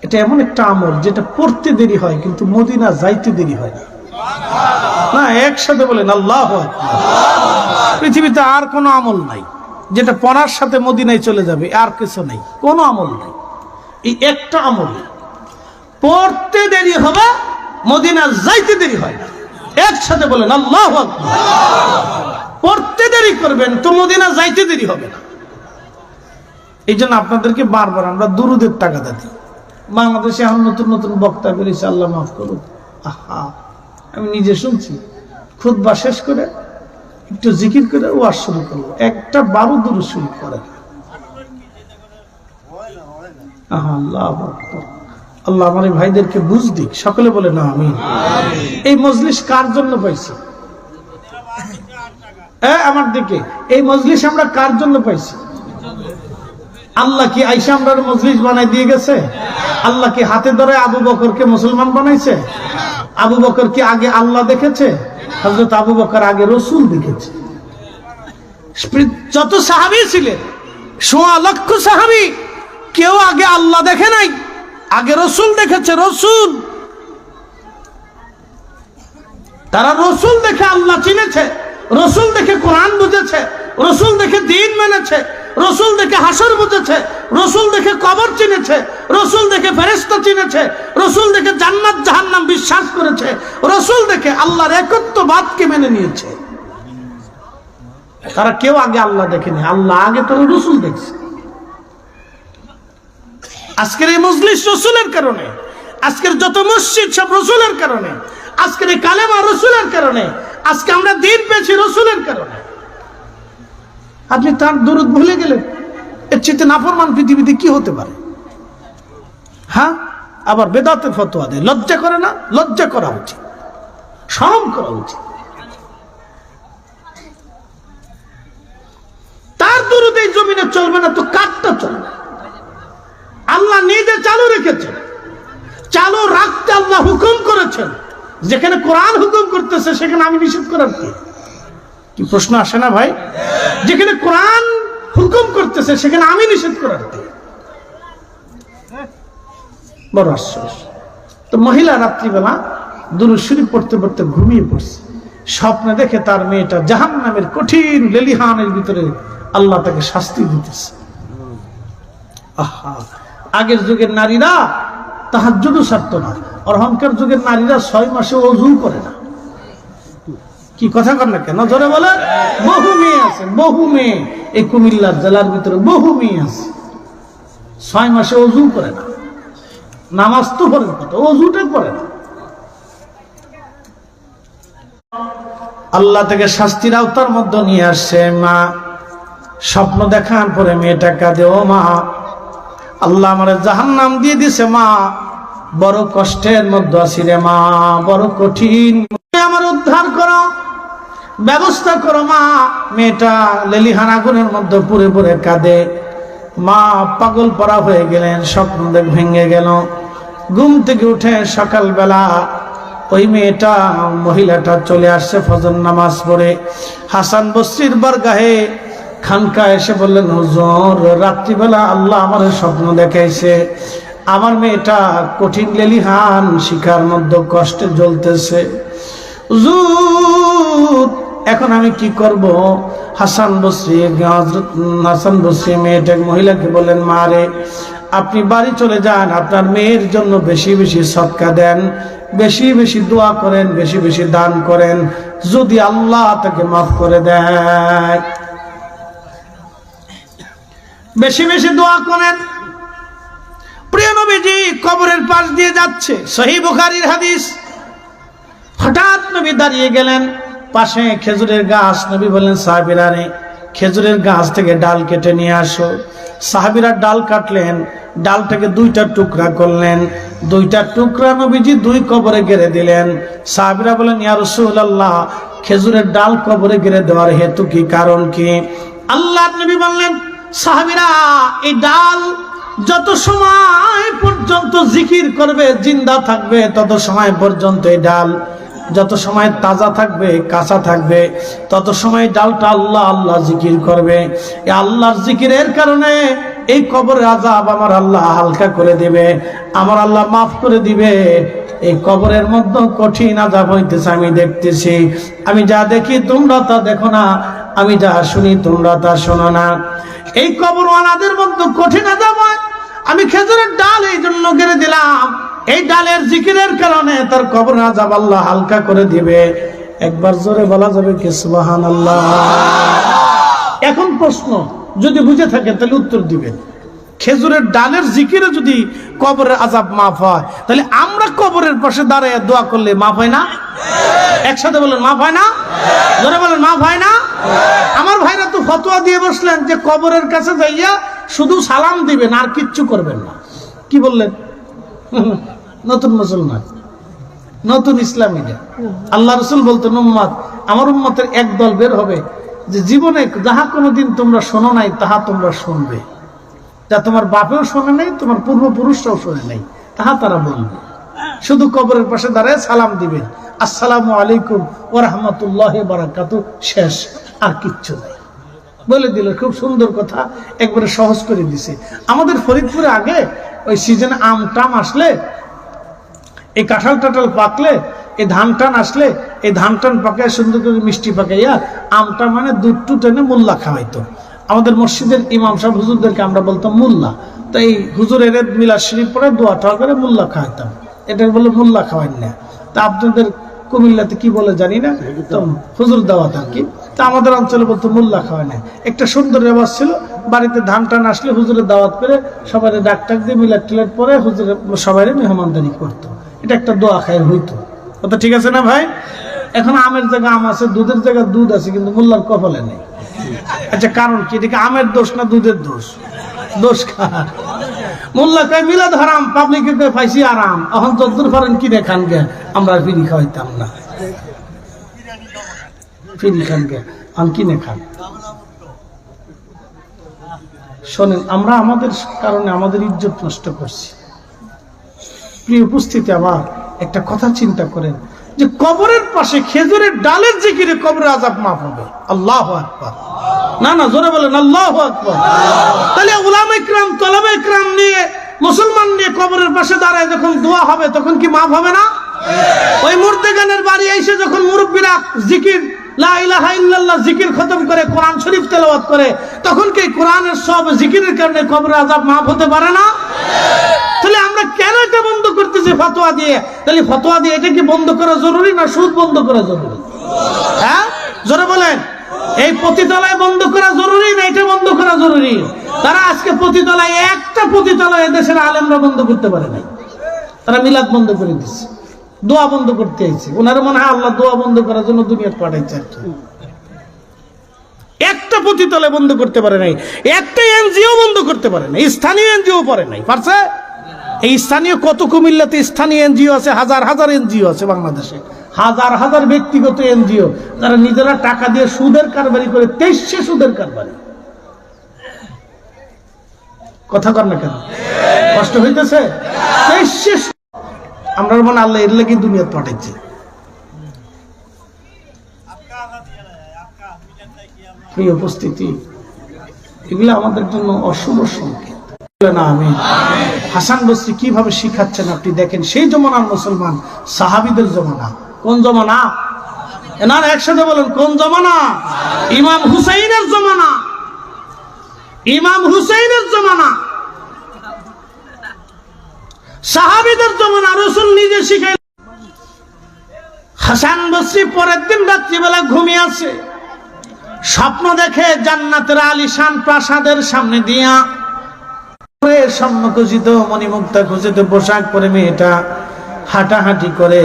এটা এমন একটা আমল যেটা পড়তে দেরি হয় কিন্তু মদিনা যাইতে দেরি হয় না। না, একসাথে বলেন আল্লাহু আকবার। পৃথিবীতে আর কোনো আমল নাই যেটা পড়ার সাথে মদিনায় চলে যাবে, আর কিছু নেই, কোনো আমল নাই। এই একটা আমল পড়তে দেরি হবে, মদিনা যাইতে দেরি হয় না। একসাথে বলেন আল্লাহু আকবার। পড়তে দেরি করবেন তো মদিনা যাইতে দেরি হবে না। এই জন্য আপনাদেরকে বারবার আমরা দুরূদের তাগাদা দিই। বাংলাদেশে এখন নতুন নতুন বক্তা বেরিয়েছে, আল্লাহ মাফ করুন। আহা, আমি নিজে শুনছি, খুতবা শেষ করে একটু জিকির করে ওয়াজ শুরু করলো, একটা 12 দুরূদ শুরু করে না। আহা, আল্লাহ আল্লাহ আমার ভাইদেরকে বুঝ দিক, সকলে বলে না আমিন। এই মজলিস কার জন্য পাইছি? আমার দিকে এই মজলিস আমরা কার জন্য পাইছি? আল্লাহ কি আইসা আমরা মজলিস বানাই দিয়ে গেছে? আল্লাহ কি হাতে ধরে আবু বকরকে মুসলমান বানাইছে? আবু বকর কি আগে আল্লাহ দেখেছে? হযরত আবু বকর আগে রাসূল দেখেছে। যত সাহাবী ছিলেন, 1.5 লক্ষ সাহাবী, কেউ আগে আল্লাহ দেখে নাই, আগে রাসূল দেখেছে। রাসূল, তারা রাসূল দেখে আল্লাহ চিনেছে, রাসূল দেখে কোরআন বুঝেছে, রাসূল দেখে দ্বীন মেনেছে, রাসূল দেখে হাসর বুঝেছে, রাসূল দেখে কবর চিনেছে, রাসূল দেখে ফেরেশতা চিনেছে, রাসূল দেখে জান্নাত জাহান্নাম বিশ্বাস করেছে, রাসূল দেখে আল্লাহর একত্ববাদকে মেনে নিয়েছে। তারা কেউ আগে আল্লাহ দেখেনি, আল্লাহ আগে তারা রাসূল দেখছে। আজকের এই মজলিস রাসূলের কারণে, আজকের যত মসজিদ সব রাসূলের কারণে, আজকের এই কালেমা রাসূলের কারণে, আজকে আমরা দিন পেয়েছি রসুলের কারণে। আপনি তার দরুদ ভুলে গেলেন, এর চেয়ে নাফরমান পৃথিবীতে কি হতে পারে? হ্যাঁ, আবার বেদাতের ফতোয়া দেয়। লজ্জা করে না? লজ্জা করা উচিত, শরম করা উচিত। তার দরুদ এই জমিনে চলবে না তো কারটা চলবে? আল্লাহ নিজে চালু রেখেছেন, চালু রাখতে আল্লাহ হুকুম করেছেন। যেখানে কোরআন হুকুম করতেছে সেখানে আমি নিষেধ করার কি প্রশ্ন আসে না ভাই? যেখানে কোরআন হুকুম করতেছে সেখানে আমি নিষেধ করার কি? বড় আশ্চর্য। তো মহিলা রাত্রিবেলা দুরূদ শরীফ পড়তে পড়তে ঘুমিয়ে পড়ছে। স্বপ্নে দেখে তার মেয়েটা জাহান্নামের কঠিন লেলিহানের ভিতরে আল্লাহ তাকে শাস্তি দিতেছে। আহা, আগের যুগের নারীরা তাহাজ্জুদও ছাড়তো না, অহংকার যুগের নারীরা 6 মাসে ওযু করে না। কি কথা কর না কেন? জোরে বলে। বহু মেয়ে আছে, বহু মেয়ে এই কুমিল্লা জেলার ভিতরে বহু মেয়ে আছে 6 মাসে ওযু করে না। নামাজ তো পড়ে না, ওযুটা করে না। আল্লাহ থেকে শাস্তির আওতার মধ্যে নিয়ে আসছে। মা স্বপ্ন দেখার পরে মেয়েটা কাঁদে, ও মা, আল্লাহ আমার জাহান্নাম দিয়ে দিছে মা, বড় কষ্টের মধ্যে আছি রে মা, বড় কঠিন, আমার উদ্ধার করো, ব্যবস্থা করো মা। মেয়েটা লেলিহান আগুনের মধ্যে পুড়ে পুড়ে কাঁদে। মা পাগল পড়া হয়ে গেলেন, স্বপ্ন দেখ ভেঙে গেল। ঘুম থেকে উঠে সকালবেলা ওই মেয়েটা, মহিলাটা চলে আসছে ফজর নামাজ পড়ে। হাসান বসরির বারগাহে খানকা এসে বললেন, হুজুর, রাত্রিবেলা আল্লাহ আমার স্বপ্ন দেখাইছে, আমার মেয়েটা কঠিন লেলিহান শিখার মধ্যে কষ্টে জ্বলতেছে। হুজুর, এখন আমি কি করব? হাসান বসরি মেয়েটা মহিলাকে বললেন, মা রে, আপনি বাড়ি চলে যান, আপনার মেয়ের জন্য বেশি বেশি সদকা দেন, বেশি বেশি দোয়া করেন, বেশি বেশি দান করেন, যদি আল্লাহ তাকে মাফ করে দেয়। বেশি বেশি দোয়া করেন। প্রিয় নবীজি কবরের পাশ দিয়ে যাচ্ছে, সহিহ বুখারীর হাদিস। হঠাৎ নবী দাঁড়িয়ে গেলেন, পাশে খেজুরের গাছ। নবী বললেন, সাহাবীরা রে, খেজুরের গাছ থেকে ডাল কেটে নিয়ে আসো। সাহাবীরা ডাল কাটলেন, ডালটাকে 2টা টুকরা করলেন। 2টা টুকরা নবীজি 2 কবরে গেড়ে দিলেন। সাহাবীরা বলেন, ইয়া রাসূলুল্লাহ, খেজুরের ডাল কবরে গেড়ে দেওয়ার হেতু কি, কারণ কি? আল্লাহর নবী বললেন, সাহাবীরা, এই ডাল যত সময় পর্যন্ত জিকির করবে, জিন্দা থাকবে, তত সময় পর্যন্ত এই ডাল, যত সময় তাজা থাকবে, কাঁচা থাকবে, তত সময় ডালটা আল্লাহ আল্লাহ জিকির করবে। এই আল্লাহর জিকিরের কারণে এই কবরের আযাব আমার আল্লাহ হালকা করে দিবে, আমার আল্লাহ মাফ করে দিবে। এই কবরের মধ্যে কঠিন আযাব হইতেছে, আমি দেখতেছি। আমি যা দেখি তোমরা তা দেখো না, আমি যা শুনি তোমরা তা শোনো না। এই কবরওয়ালাদের মধ্যে কঠিন আযাব হয়। আমি খেজুরের ডাল এই জন্য গেড়ে দিলাম, এই ডালের জিকিরের কারণে তার কবর আযাব আল্লাহ হালকা করে দিবে। একবার জোরে বলা যাবে কি সুবহানাল্লাহ? এখন প্রশ্ন, যদি বুঝে থাকে তাহলে উত্তর দিবেন। খেজুরের ডালের জিকিরে যদি কবরের আযাব মাফ হয়, তাহলে আমরা কবরের পাশে দাঁড়িয়ে দোয়া করলে মাফ হয় না? একসাথে বলেন, মাফ হয় না? জোরে বলেন, মাফ হয় না? আমার ভাইরা তো ফতোয়া দিয়ে বসলেন যে কবরের কাছে যাইয়া শুধু সালাম দিবেন, আর কিচ্ছু করবেন না। কি বললেন? নতুন মুসলমান, নতুন ইসলামী। আল্লাহ রাসূল বলতেন, উম্মত, আমার উম্মতের এক দল বের হবে যে জীবনে যাহা কোনোদিন তোমরা শোনো নাই তাহা তোমরা শুনবে, যা তোমার বাপেও শোনে নাই, তোমার পূর্বপুরুষরাও শোনে নাই, তাহা তারা বলবে। শুধু কবরের পাশে দাঁড়ায় সালাম দিবেন, আসসালামু আলাইকুম ওয়া রাহমাতুল্লাহি ওয়া বারাকাতুহু, শেষ, আর কিচ্ছু নাই। বলে দিল, খুব সুন্দর কথা, একবারে সহজ করে দিছে। আমাদের ফরিদপুরে আগে ওই সিজনে আম টাম আসলে, এই কাঁঠাল টাঠাল পাকলে, এই ধান টান আসলে, এই ধান টান পাকায় সুন্দর করে মিষ্টি পাকাইয়া আমটা মানে দুধ টুট এনে মোল্লা খাওয়াইতো। আমাদের মসজিদের ইমাম সাহেব হুজুরদেরকে আমরা বলতাম মোল্লা। তো এই হুজুরের মিলাদ শরীফ পড়ে দোয়া টোয়া করে মোল্লা খাওয়াইতাম, এটা বলে মোল্লা খাওয়াই না। তা আপনাদের কুমিল্লাতে কি বলে জানি না, তো হুজুর দাওয়াত আর কি। তা আমাদের অঞ্চলে বলতো মোল্লা খাওয়াই না। একটা সুন্দর রেওয়াজ ছিল, বাড়িতে ধান টান আসলে হুজুরের দাওয়াত করে সবাই ডাক টাক দিয়ে মিলাদ টিলাদ পরে হুজুরের সবাই মেহমানদারি করতো। এটা একটা দোয়া খায়ের হইতো। কথা ঠিক আছে না ভাই? এখন আমের জায়গা আম আছে, দুধের জায়গা দুধ আছে, কিন্তু মোল্লার কপালে নেই। আচ্ছা কারণ কি? এটা কি আমের দোষ না দুধের দোষ? দোষ কার? মোল্লা কয় মিলাদ হারাম, পাবলিকে কয় ফাইসি আরাম। এখন যদ্দুর পারেন কিনে খান গে, আমরা ফিরি খাওয়াইতাম না। ফিরি খান গে, আমি কিনে খান। শোনেন, আমরা আমাদের কারণে আমাদের ইজ্জত নষ্ট করছি। প্রিয় উপস্থিতি, আবার একটা কথা চিন্তা করেন যে কবরের পাশে খেজুরের ডালের জিকিরে কবরের আযাব মাফ হবে। আল্লাহু আকবার। না না, জোরে বলেন আল্লাহু আকবার। তাহলে উলামা ইকরাম, তলাবা ইকরাম নিয়ে, মুসলমান নিয়ে কবরের পাশে দাঁড়ায় যখন দোয়া হবে, তখন কি মাফ হবে না? ওই মুর্দেগানের বাড়ি এসে যখন মুরব্বীরা জিকির লা ইলাহা ইল্লাল্লাহ জিকির খতম করে, কোরআন শরীফ তেলাওয়াত করে, তখন কি কোরআনের সব জিকিরের কারণে কবরের আযাব মাফ হতে পারে না? তাহলে আমরা কেন এটা বন্ধ করতেছি ফতোয়া দিয়ে? তাহলে ফতোয়া দিয়ে এটা কি বন্ধ করা জরুরি না সুদ বন্ধ করা জরুরি? হ্যাঁ, জোরে বলেন। এই পতিতলায় বন্ধ করা জরুরি না এটা বন্ধ করা জরুরি? তারা আজকে পতিতলায়, একটা পতিতলায় দেশের আলেমরা বন্ধ করতে পারে নাই। তারা মিলাদ বন্ধ করে দিচ্ছে, দোয়া বন্ধ করতে আইছে। ওনারা মনে হয় আল্লাহ দোয়া বন্ধ করার জন্য দুনিয়া পাঠাইছে আর কি। একটা পতিতলায় বন্ধ করতে পারে নাই, একটা এনজিও বন্ধ করতে পারে নাই, স্থানীয় এনজিও পারে নাই। পারছে? এই স্থানীয় কত কুমিল্লাতে স্থানীয় এনজিও আছে, হাজার হাজার এনজিও আছে বাংলাদেশে, হাজার হাজার ব্যক্তিগত এনজিও, তারা নিজেরা টাকা দিয়ে সুদের কারবারি করে, 2300 সুদের কারবারি। কথা কর না কেন? কষ্ট হইতেছে? 2300। আমরা মনে আল্লাহ এর লাগি দুনিয়া পাঠাইছে। প্রিয় উপস্থিতি, এগুলো আমাদের জন্য অশুভ সংকেত। আমি হাসান বসরি কিভাবে শিখাচ্ছেন আপনি দেখেন। সেই জমানার মুসলমান, সাহাবীদের জমানা। কোন জমানা? এনারা একসাথে বলেন, কোন জমানা? ইমাম হুসাইনের জমানা। ইমাম হুসাইনের জমানা, সাহাবীদের জমানা। রাসূল নিজে শিখাইলেন। হাসান বসরি পরের দিন রাত্রিবেলা ঘুমিয়ে আছে, স্বপ্ন দেখে জান্নাতের আলিশান প্রাসাদের সামনে দিয়া স্বর্ণখচিত মণিমুক্তা খচিত পোশাক পরে মেয়েটা হাঁটাহাঁটি করে।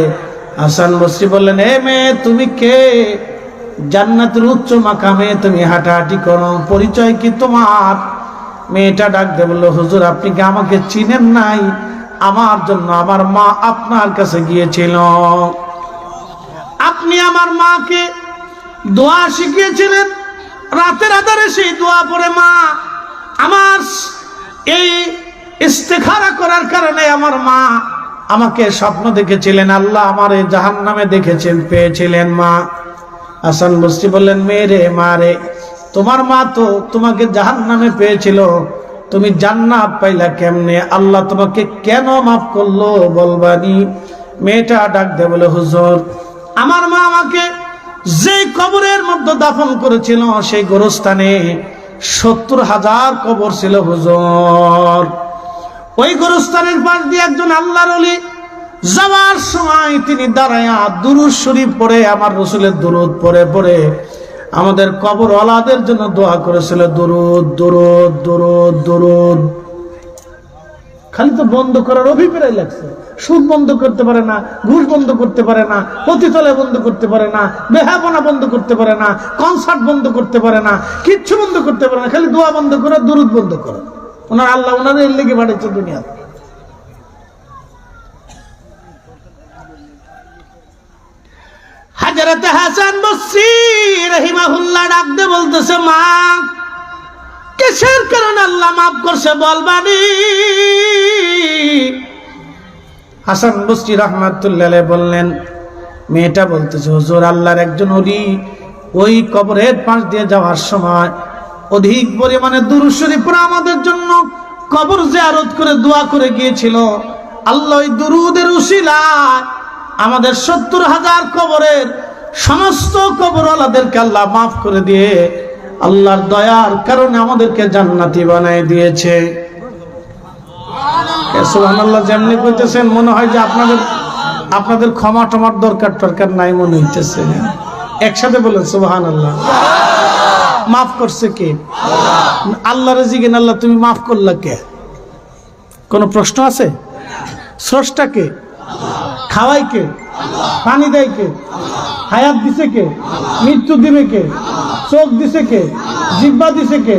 হাসান বসরি বললেন, এ মেয়ে তুমি কে? জান্নাতের উচ্চ মাকামে তুমি হাঁটাহাঁটি করো, পরিচয় কি তোমার? মেয়েটা ডাক দিয়ে বলল, হুজুর আপনি কি আমাকে চিনেন নাই? আমার জন্য আমার মা আপনার কাছে গিয়েছিল, আপনি আমার মাকে দোয়া শিখিয়েছিলেন। রাতের আধারে সেই দোয়া পড়ে মা আমার এই ইস্তেখারা করার কারণে আমার মা আমাকে স্বপ্ন দেখেছিলেন, আল্লাহ আমার এই জাহান্নামে দেখেছেন, পেয়েছিলেন মা। হাসান বসরি বললেন, মেরে মা রে, তোমার মা তো তোমাকে জাহান্নামে পেয়েছিল, তুমি জান্নাত পাইলা কেমনে? আল্লাহ তোমাকে কেন মাফ করলো বলবানি? মেয়েটা ডাক দে বলে, হুজুর আমার মা আমাকে যে কবরের মধ্যে দাফন করেছিল, সেই গোরস্থানে 70,000 কবর ছিল হুজুর। ওই গোরস্থানের পাশ দিয়ে একজন আল্লাহর ওলি যাওয়ার সময় তিনি দাঁড়ায়া দুরূদ শরীফ পড়ে, আমার রাসূলের দুরূদ পড়ে পড়ে আমাদের কবর ওয়ালাদের জন্য দোয়া করেছিল। দুরূদ দুরূদ দুরূদ দুরূদ। খালি তো বন্ধ করার অভিপ্রায় লাগছে। সুদ বন্ধ করতে পারে না, ঘুষ বন্ধ করতে পারে না, পতিতলে বন্ধ করতে পারে না, বেহাপনা বন্ধ করতে পারে না, কনসার্ট বন্ধ করতে পারে না, কিচ্ছু বন্ধ করতে পারে না। খালি দোয়া বন্ধ করে, দুরূদ বন্ধ করে। ওনার আল্লাহ ওনারা এর লেগে বাড়িয়েছে দুনিয়া। হযরত হাসান বসরি রাহিমাহুল্লাহ ডাক দিয়ে বলতেছে, মা কিসের কারণে আল্লাহ মাফ করছে বলবানি? হাসান বসরি রাহমাতুল্লাহ আলাইহি বললেন, মেয়েটা বলতেছে, হুজুর আল্লাহর একজন ওলি ওই কবরের পাশ দিয়ে যাওয়ার সময় অধিক পরিমাণে দুরূদ শরীফ পড়ে আমাদের জন্য কবর জিয়ারত করে দোয়া করে গিয়েছিল। আল্লাহ ওই দুরূদের উসিলায় আমাদের 70,000 কবরের সমস্ত কবরওয়ালাদেরকে আল্লাহ মাফ করে দিয়ে আল্লাহর দয়ার কারণে আমাদেরকে জান্নাতি বানায় দিয়েছে। সুবহানাল্লাহ। যেমনি কইতেছেন মনে হয় যে আপনাদের ক্ষমা টমার দরকার নাই মনে হইতেছে। একসাথে বলেন সুবহানাল্লাহ। মাফ করছে কে? আল্লাহ রাজিকেন, আল্লাহ তুমি মাফ করলা কে? কোন প্রশ্ন আছে? স্রষ্টা কে? খাওয়াই কে? পানি দেয় কে? হায়াত দিছে কে? মৃত্যু দিবে কে? চোখ দিছে কে? জিহ্বা দিছে কে?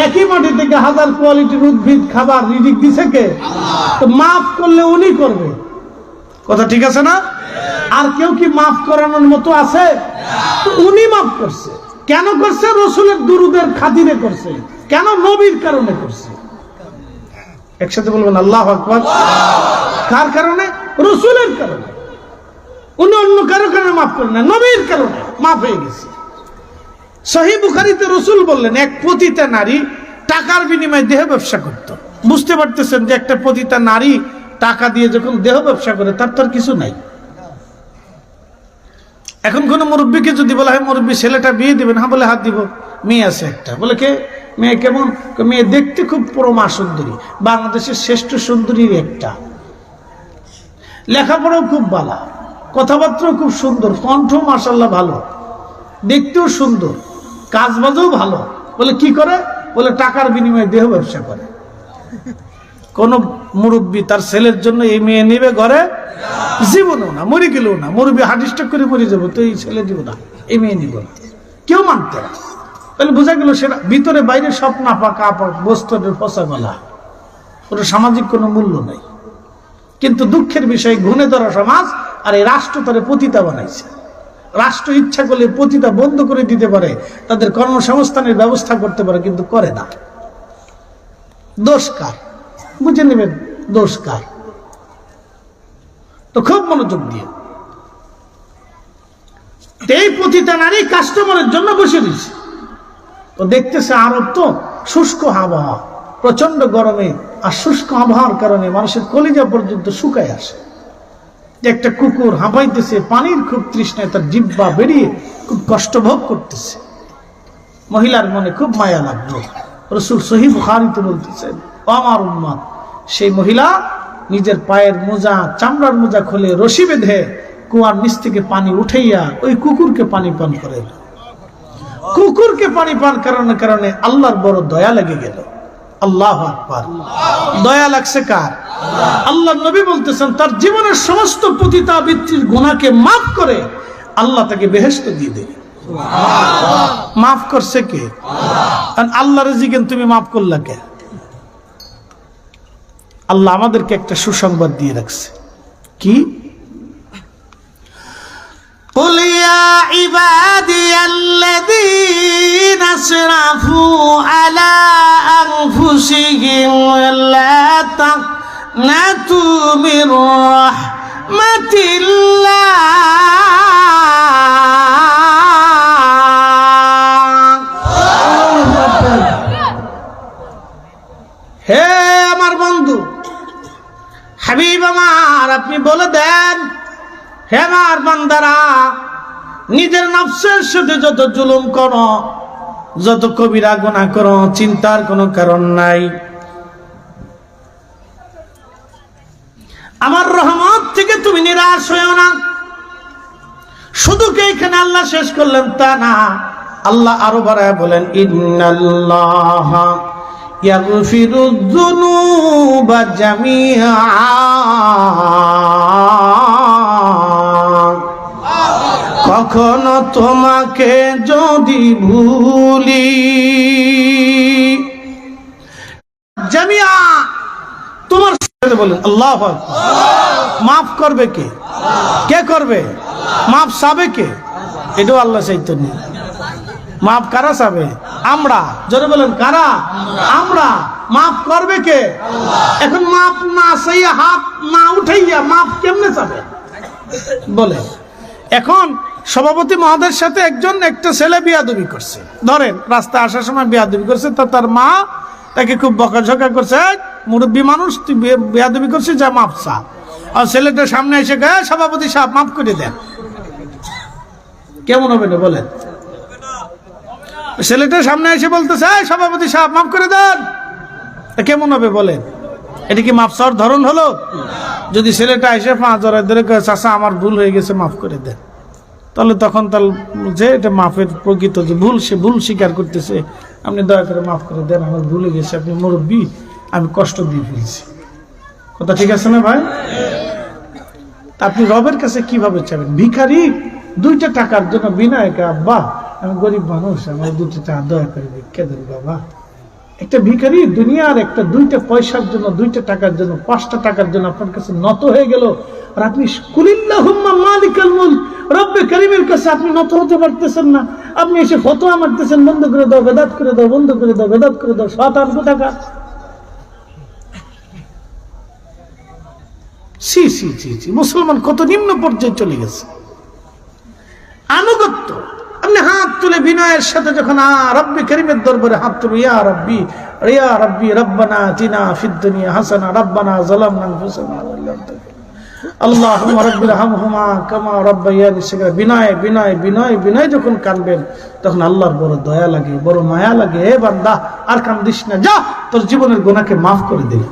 একই মাটি থেকে হাজার কোয়ালিটির উদ্ভিদ খাবার রিজিক দিছে কে? তো মাফ করলে উনি করবে। কথা ঠিক আছে না? আর কেউ কি মাফ করানোর মতো আছে? উনি মাফ করছে। কেন করছে? রসুলের দুরুদের খাতিরে করছে। কেন? নবীর কারণে করছে। একসাথে বলবেন আল্লাহু আকবার। কার কারণে? রসুলের কারণে। উনি অন্য কারো কারণে মাফ করেন না, নবীর কারণে মাফ হয়ে গেছে। সহিহ বুখারীতে রসুল বললেন, এক পতিতা নারী টাকার বিনিময়ে দেহ ব্যবসা করত। বুঝতে পারতেছেন যে একটা পতিতা নারী টাকা দিয়ে যখন দেহ ব্যবসা করে তার তো আর কিছু নাই। এখন কোন মুরব্বীকে যদি বলা হয়, মুরব্বী ছেলেটা বিয়ে দিবেন, হ্যাঁ বলে হাত দিব। মেয়ে আছে একটা, বলে কে? মেয়ে কেমন? মেয়ে দেখতে খুব পরমা সুন্দরী, বাংলাদেশের শ্রেষ্ঠ সুন্দরীর একটা, লেখাপড়াও খুব ভালো, কথাবার্তাও খুব সুন্দর, কণ্ঠ মাশাআল্লাহ ভালো, দেখতেও সুন্দর, কাজবাজও ভালো। বলে কি করে? বলে টাকার বিনিময়ে দেহ ব্যবসা করে। কোন মুরব্বী তার ছেলের জন্য এই মেয়ে নিবে ঘরে? জীবনও না, মরে গেলেও না। মুরব্বী হার্ট স্ট্রোক করে মরে যাবো, তো এই ছেলে দিব না, এই মেয়ে নিব না, কেউ মানতে না। তাহলে বোঝা গেল সেটা ভিতরে বাইরে সব নাপাক আপাক বস্তুর ফসা গলা, ওটা সামাজিক কোনো মূল্য নাই। কিন্তু দুঃখের বিষয়, ঘুণে ধরা সমাজ আর এই রাষ্ট্র তারে পতিতা বানাইছে। রাষ্ট্র ইচ্ছা করলে পতিতা বন্ধ করে দিতে পারে, তাদের কর্মসংস্থানের ব্যবস্থা করতে পারে, কিন্তু করে না। দোষ কার? বুঝে নেবেন দোষ কার। তো খুব মনোযোগ দিয়ে, এই পতিতা নারী কাস্টমারের জন্য বসে দিয়েছে। তো দেখতেছে আরব তো শুষ্ক আবহাওয়া, প্রচন্ড গরমে আর শুষ্ক আবহাওয়ার কারণে মানুষের কলিজা পর্যন্ত শুকায় আসে। একটা কুকুর হাঁপাইতেছে, পানির খুব তৃষ্ণায় তার জিহ্বা বেরিয়ে খুব কষ্ট ভোগ করতেছে। মহিলার মনে খুব মায়া লাগলো। রাসূল সহিহ বুখারীতে বলতেছেন, ও আমার উম্মত, সেই মহিলা নিজের পায়ের মোজা, চামড়ার মোজা খুলে রশি বেঁধে কুয়ার নিচ থেকে পানি উঠাইয়া ওই কুকুরকে পানি পান করে। কুকুরকে পানি পান করানোর কারণে আল্লাহর বড় দয়া লেগে গেল। আল্লাহু আকবার। দয়া লাগছে কার? আল্লাহর নবী বলতেছেন, তার জীবনের সমস্ত পতিতাবৃত্তির গুনাহকে মাফ করে আল্লাহ তাকে বেহেশত দিয়ে দেবে। মাফ করছে কে? আর আল্লাহর জিজ্ঞেন তুমি মাফ করলা কে? আল্লাহ আমাদেরকে একটা সুসংবাদ দিয়ে রাখছে। কি? قل يا عبادي الذين اسرفوا على أنفسهم لا تقنطوا من رحمة الله হে আমার বন্ধু হাবিব আমার, আপনি বলে দেন, হে আমার বান্দারা, নিজের নফসের সাথে যত জুলুম করো, যত কবিরা গুনাহ করো, চিন্তার কোনো কারণ নাই। আমার রহমত থেকে তুমি নিরাশ হইও না। শুধু কি এখানে আল্লাহ শেষ করলেন তা না, আল্লাহ আরো বাড়ায় বলেন, ইন্নাল্লাহা ইয়াগফিরুয যুনুবা জামিআ, কখনো তোমাকে যদি ভুলি, জামিয়া তোমার সাথে বলেন আল্লাহু আকবার। মাফ করবে কে? কে করবে? মাফ চাবে কে? এটাও আল্লাহ চাইতো না। মাফ কারা চাবে? আমরা। জোরে বলেন কারা? আমরা। মাফ করবে কে? এখন মাফ না চাইয়া, হাত না উঠাইয়া মাফ কেমনে চাবে বলে? এখন সভাপতি মহোদয়ের সাথে একটা ছেলে বিয়াদবি করছে, ধরেন রাস্তায় আসার সময় বিয়াদবি করছে, তো তার মা তাকে খুব বকাঝকা করছে, মুরব্বী মানুষ তুই বিয়াদবি করছিস, যা মাফ চা। আর ছেলেটা সামনে এসে গায়ে, সভাপতি সাহেব মাফ করে দেন, কেমন হবে না বলেন? ছেলেটা সামনে এসে বলতেছে, সভাপতি সাহেব মাফ করে দেন, কেমন হবে বলেন? এটা কি মাফ চাওয়ার ধরন হলো? যদি ছেলেটা এসে 5 জড়ায় ধরে চাচা আমার ভুল হয়ে গেছে মাফ করে দেন, তাহলে তখন তাহলে যে এটা মাফের প্রকৃত যে ভুল, সে ভুল স্বীকার করতেছে, আপনি দয়া করে মাফ করে দেন, আমার ভুল হয়ে গেছে, আপনি মুরব্বী, আমি কষ্ট দিয়ে ফেলছি। কথা ঠিক আছে না ভাই? আপনি রবের কাছে কিভাবে চাবেন? ভিখারি 2টা টাকার জন্য বিনয়কে, আব্বা আমি গরিব মানুষ, আমার 2টা টাকা দয়া করে ভিক্ষা দেন বাবা। একটা ভিখারি দুনিয়ার একটা 2টা পয়সার জন্য, 2টা টাকার জন্য, 5টা টাকার জন্য আপনার কাছে নত হয়ে গেল, আর আপনি কুলিল্লাহুম্মা মালিকাল মুলক রব্বে কারীমের কাছে আপনি নত হতে পারতেছেন না। আপনি এসে ফতোয়া মারতেছেন, বন্ধ করে দাও, বেদাত করে দাও, বন্ধ করে দাও, বেদাত করে দাও, শয়তান কোথাকার। সি সি সি সি, মুসলমান কত নিম্ন পর্যায়ে চলে গেছে। আনুগত্য, আপনি হাত তুলে বিনয়ের সাথে যখন রব্বে কারীমের দরবারে হাত তুলে, ইয়া রব্বি রব্বানা আতিনা ফিদ দুনিয়া হাসানা রব্বানা যালামনা আনফুসানা আল্লাহুম্মা রাব্বিরহামহুমা কামা রাব্বায়ানি সগীরা, বিনয় বিনয় বিনয় বিনয় যখন কাঁদবেন তখন আল্লাহর বড় দয়া লাগে, বড় মায়া লাগে। হে বান্দা আর কান্দিস না, যা তোর জীবনের গুনাহকে মাফ করে দিল।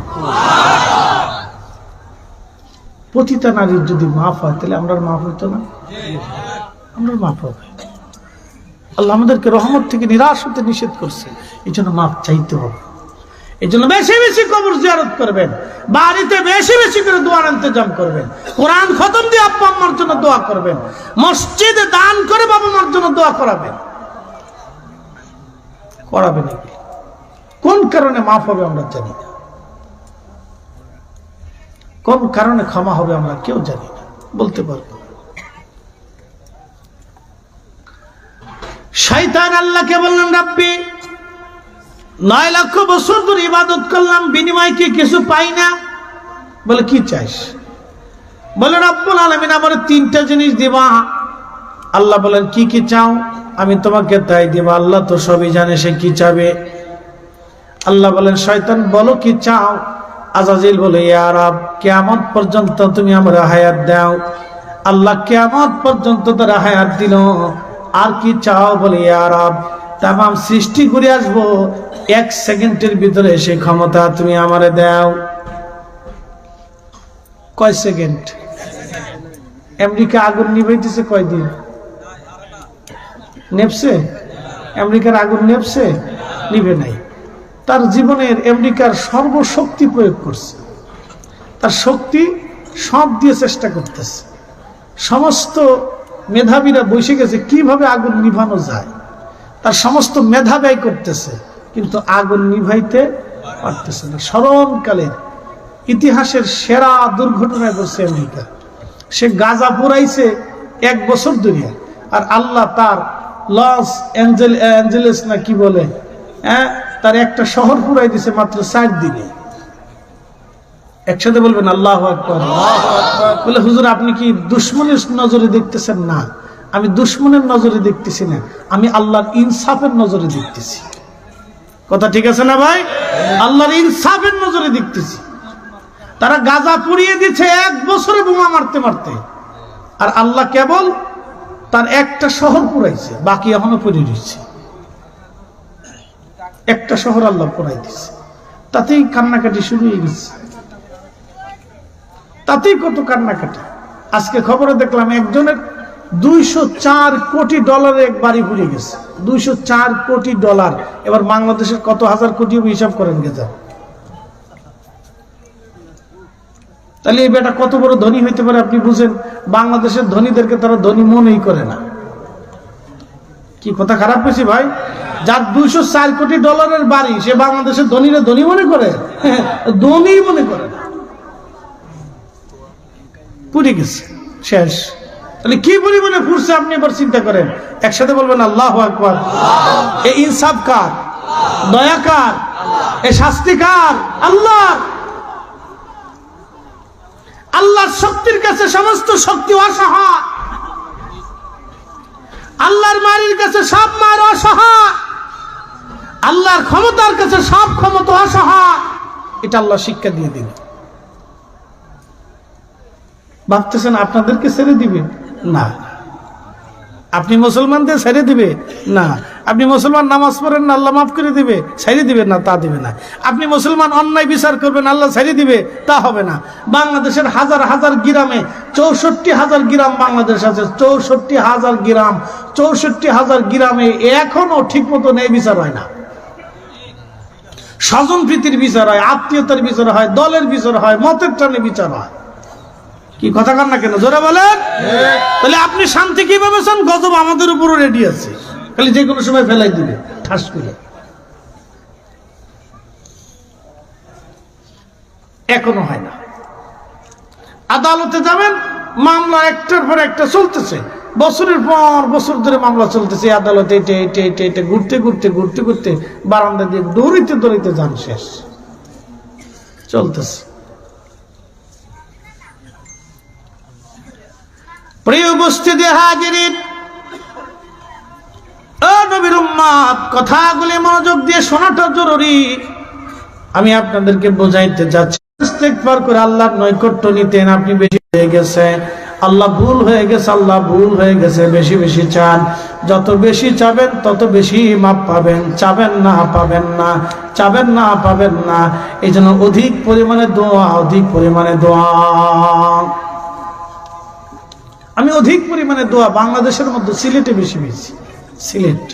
পতিতা নারীর যদি মাফ হয় তাহলে আমরা মাফ হইতো না? আমরা মাফ হবে। আল্লাহ আমাদেরকে রহমত থেকে নিরাশ হতে নিষেধ করছে, এই জন্য মাফ চাইতে হবে। এই জন্য বেশি বেশি কবর জিয়ারত করবেন, বাড়িতে বেশি বেশি করে দোয়ার ইন্তজাম করবেন, কোরআন খতম দিয়ে আব্বা আম্মার জন্য দোয়া করবেন, মসজিদে দান করে বাবা মার জন্য দোয়া করাবেন। করাবেন কোন কারণে মাফ হবে আমরা জানি না, কোন কারণে ক্ষমা হবে আমরা কেউ জানি না, বলতে পারবো। শয়তান আল্লাহকে বললেন, রাব্বি 9 লক্ষ বছর ধরে ইবাদত করলাম, বিনিময় কি কিছু পাই না? বলে কি চাইস? বলে রব্বুল আলামিন আমার 3টা জিনিস দিবা। আল্লাহ বলেন কি কি চাও? আমি তোমাকে তাই দিব। আল্লাহ তো সবই জানে সে কি চাবে। আল্লাহ বলেন শয়তান বলো কি চাও? আজাজিল বলে ইয়া রব কিয়ামত পর্যন্ত তুমি আমার হায়াত দাও। আল্লাহ কিয়ামত পর্যন্ত তার হায়াত দিল। আর কি চাও? বলে ইয়া রব তামাম সৃষ্টি করে আসবো, 1 সেকেন্ডের ভিতরে সেই ক্ষমতা তুমি আমারে দাও। কয় সেকেন্ড? আমেরিকা আগুন নিভাইতেছে কয়দিন? নেপছে? আমেরিকার আগুন নেপছে? নিভে নাই। তার জীবনের আমেরিকার সর্বশক্তি প্রয়োগ করছে, তার শক্তি সব দিয়ে চেষ্টা করতেছে। সমস্ত মেধাবীরা বসে গেছে কিভাবে আগুন নিভানো যায়, তার সমস্ত মেধা ব্যয় করতেছে, কিন্তু আগুন নিভাইতে পারতেছে না। স্মরণকালের ইতিহাসের সেরা দুর্ঘটনায় বলছে আমেরিকা। সে গাজা পুরাইছে 1 বছর ধরে, আর আল্লাহ তার লস অ্যাঞ্জেলেস না কি বলে, তার একটা শহর পুরাই দিছে মাত্র 4 দিনে। একসাথে বলবেন আল্লাহু আকবার। বলে হুজুর আপনি কি দুশমনের নজরে দেখতেছেন? না, আমি দুশমনের নজরে দেখতেছি না, আমি আল্লাহর ইনসাফের নজরে দেখতেছি। কথা ঠিক আছে না ভাই? আল্লাহর ইনসাফের নজরে দেখতেছি। তারা গাজা পুড়িয়ে দিচ্ছে 1 বছরে বোমা মারতে মারতে, আর আল্লাহ কেবল তার একটা শহর পুরাইছে, বাকি এখনো পড়ে রয়েছে। একটা শহর আল্লাহ পুরাই দিচ্ছে, তাতেই কান্নাকাটি শুরু হয়ে গেছে, তাতেই কত কান্নাকাটি। আজকে খবরে দেখলাম একজনের $204 কোটি এক বাড়ি পুড়ে গেছে। $204 কোটি। এবার বাংলাদেশের কত হাজার কোটি হিসাব করেন গেছে। তাহলে এই বেটা কত বড় ধনী হইতে পারে আপনি বুঝেন। বাংলাদেশের ধনীদেরকে তারা ধনী মনেই করে না। কি কথা খারাপ পেয়েছি ভাই? যার $204 কোটি বাড়ি সে বাংলাদেশের ধনীরা ধনী মনে করে? ধনী মনে করে না। পুড়ে গেছে, শেষ। তাহলে কি পরিমাণে ফুরছে আপনি এবার চিন্তা করেন। একসাথে বলবেন আল্লাহু আকবার। এই ইনসাফ কার? দয়া কার? এই শাস্তি কার? আল্লাহ। আল্লাহর শক্তির কাছে সমস্ত শক্তি অসহায়, আল্লাহর মারির কাছে সব মার অসহায়, আল্লাহর ক্ষমতার কাছে সব ক্ষমতা অসহায়। এটা আল্লাহ শিক্ষা দিয়ে দিল। ভাবতেছেন আপনাদেরকে ছেড়ে দিবে? না। আপনি মুসলমানদের ছেড়ে দিবে? না। আপনি মুসলমান নামাজ পড়েন না, আল্লাহ মাফ করে দিবে? ছেড়ে দিবে না, তা দিবে না। আপনি মুসলমান অন্যায় বিচার করবেন, আল্লাহ ছেড়ে দিবে? তা হবে না। বাংলাদেশের হাজার হাজার গ্রামে 64,000 গ্রাম বাংলাদেশ আছে। 64,000 গ্রাম, 64,000 গ্রামে এখনো ঠিক মতো ন্যায় বিচার হয় না। স্বজন প্রীতির বিচার হয়, আত্মীয়তার বিচার হয়, দলের বিচার হয়, মতের টানে বিচার হয়। কি কথা কন না কেন, জোরে বলেন। তাহলে আপনি শান্তি কিভাবে চান? গজব আমাদের উপরও রেডি আছে, খালি যে কোনো সময় ফেলাই দিবে ঠাস করে। এখনো হয় না। আদালতে যাবেন, মামলা একটার পর একটা চলতেছে, বছরের পর বছর ধরে মামলা চলতেছে আদালতে। এটা ঘুরতে ঘুরতে ঘুরতে ঘুরতে বারান্দা দিয়ে দৌড়িতে দৌড়িতে যান শেষ চলতেছে। প্রিয় উপস্থিতি হাজিরিন, ও নবীর উম্মত, কথাগুলি মনোযোগ দিয়ে শোনাটা জরুরি। আমি আপনাদেরকে বোঝাইতে যাচ্ছি, ইস্তেগফার করে আল্লাহর নৈকট্য নিতেন। আপনি বেশি হয়ে গেছে, আল্লাহ ভুল হয়ে গেছে, আল্লাহ ভুল হয়ে গেছে, বেশি বেশি চান। যত বেশি চাবেন তত বেশি মাপ পাবেন। চাবেন না পাবেন না, চাবেন না পাবেন না। এই জন্য অধিক পরিমাণে দোয়া, অধিক পরিমাণে দোয়া। আমি অধিক পরিমাণে দোয়া বাংলাদেশের মধ্যে সিলেটে বেশি বেশি, সিলেট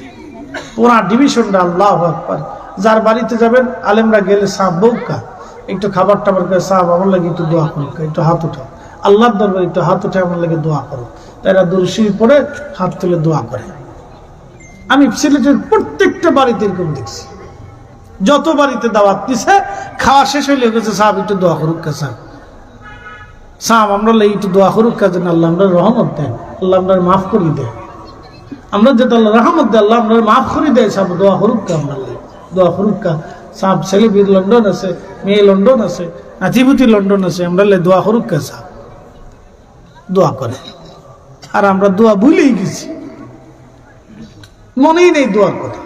পুরা ডিভিশনটা, আল্লাহু আকবার। যার বাড়িতে যাবেন আলেমরা গেলে সাহেব বউকা একটু খাবার টাবার করে, সাহেব আমার লাগে একটু দোয়া করুক, একটু হাত উঠাও, আল্লাহর দরবারে একটু হাত উঠে আমার লাগে দোয়া করো। তারা দুরুশি পড়ে হাত তুলে দোয়া করে। আমি সিলেটের প্রত্যেকটা বাড়িতে এরকম দেখছি। যত বাড়িতে দাওয়াত দিছে, খাওয়া শেষ হইলে গেছে সাহেব একটু দোয়া করুক, সাহেব সাহেব আমরা লাগে একটু দোয়া করুক, কাজে আল্লাহ আমরা রহমত দেন, আল্লাহ আমরা মাফ করি দেয়। আমরা যেটা আল্লাহ রহমত দেয়, আল্লাহ আমরা মাফ করে দেয়। সাহেব দোয়া করুক, আমরা দোয়া করুক। সাহেব ছেলে লন্ডন আছে, মেয়ে লন্ডন আছে, নাতিপুতি লন্ডন আছে, আমরা দোয়া করুক। সাহেব দোয়া করে, আর আমরা দোয়া ভুলেই গেছি, মনেই নেই দোয়ার কথা।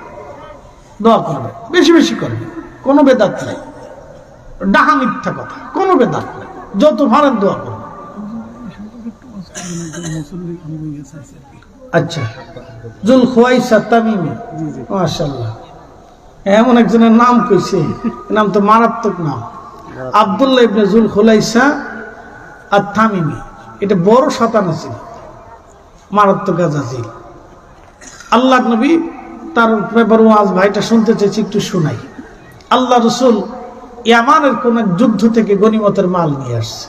দোয়া করবে, বেশি বেশি করবে, কোনো বেদাত নাই, ডাহা মিথ্যা কথা, কোনো বেদাত নাই। যত ভাড়ার দোয়া করবে। আচ্ছা, জুল খুয়াইসা তামিমি, মাশাআল্লাহ, এমন একজনের নাম কইছে, নাম তো মারাত্মক নাম, আব্দুল্লাহ ইবনে জুল খুলাইসা আর তামিমি। এটা বড় শয়তান ছিল, মারাত্মক গাজাজিল। আল্লাহ নবী তার ব্যাপারে আজ ভাইটা শুনতে চাইছি, একটু শোনাই। আল্লাহ রসুল ইয়ামানের কোন এক যুদ্ধ থেকে গনিমতের মাল নিয়ে আসছে।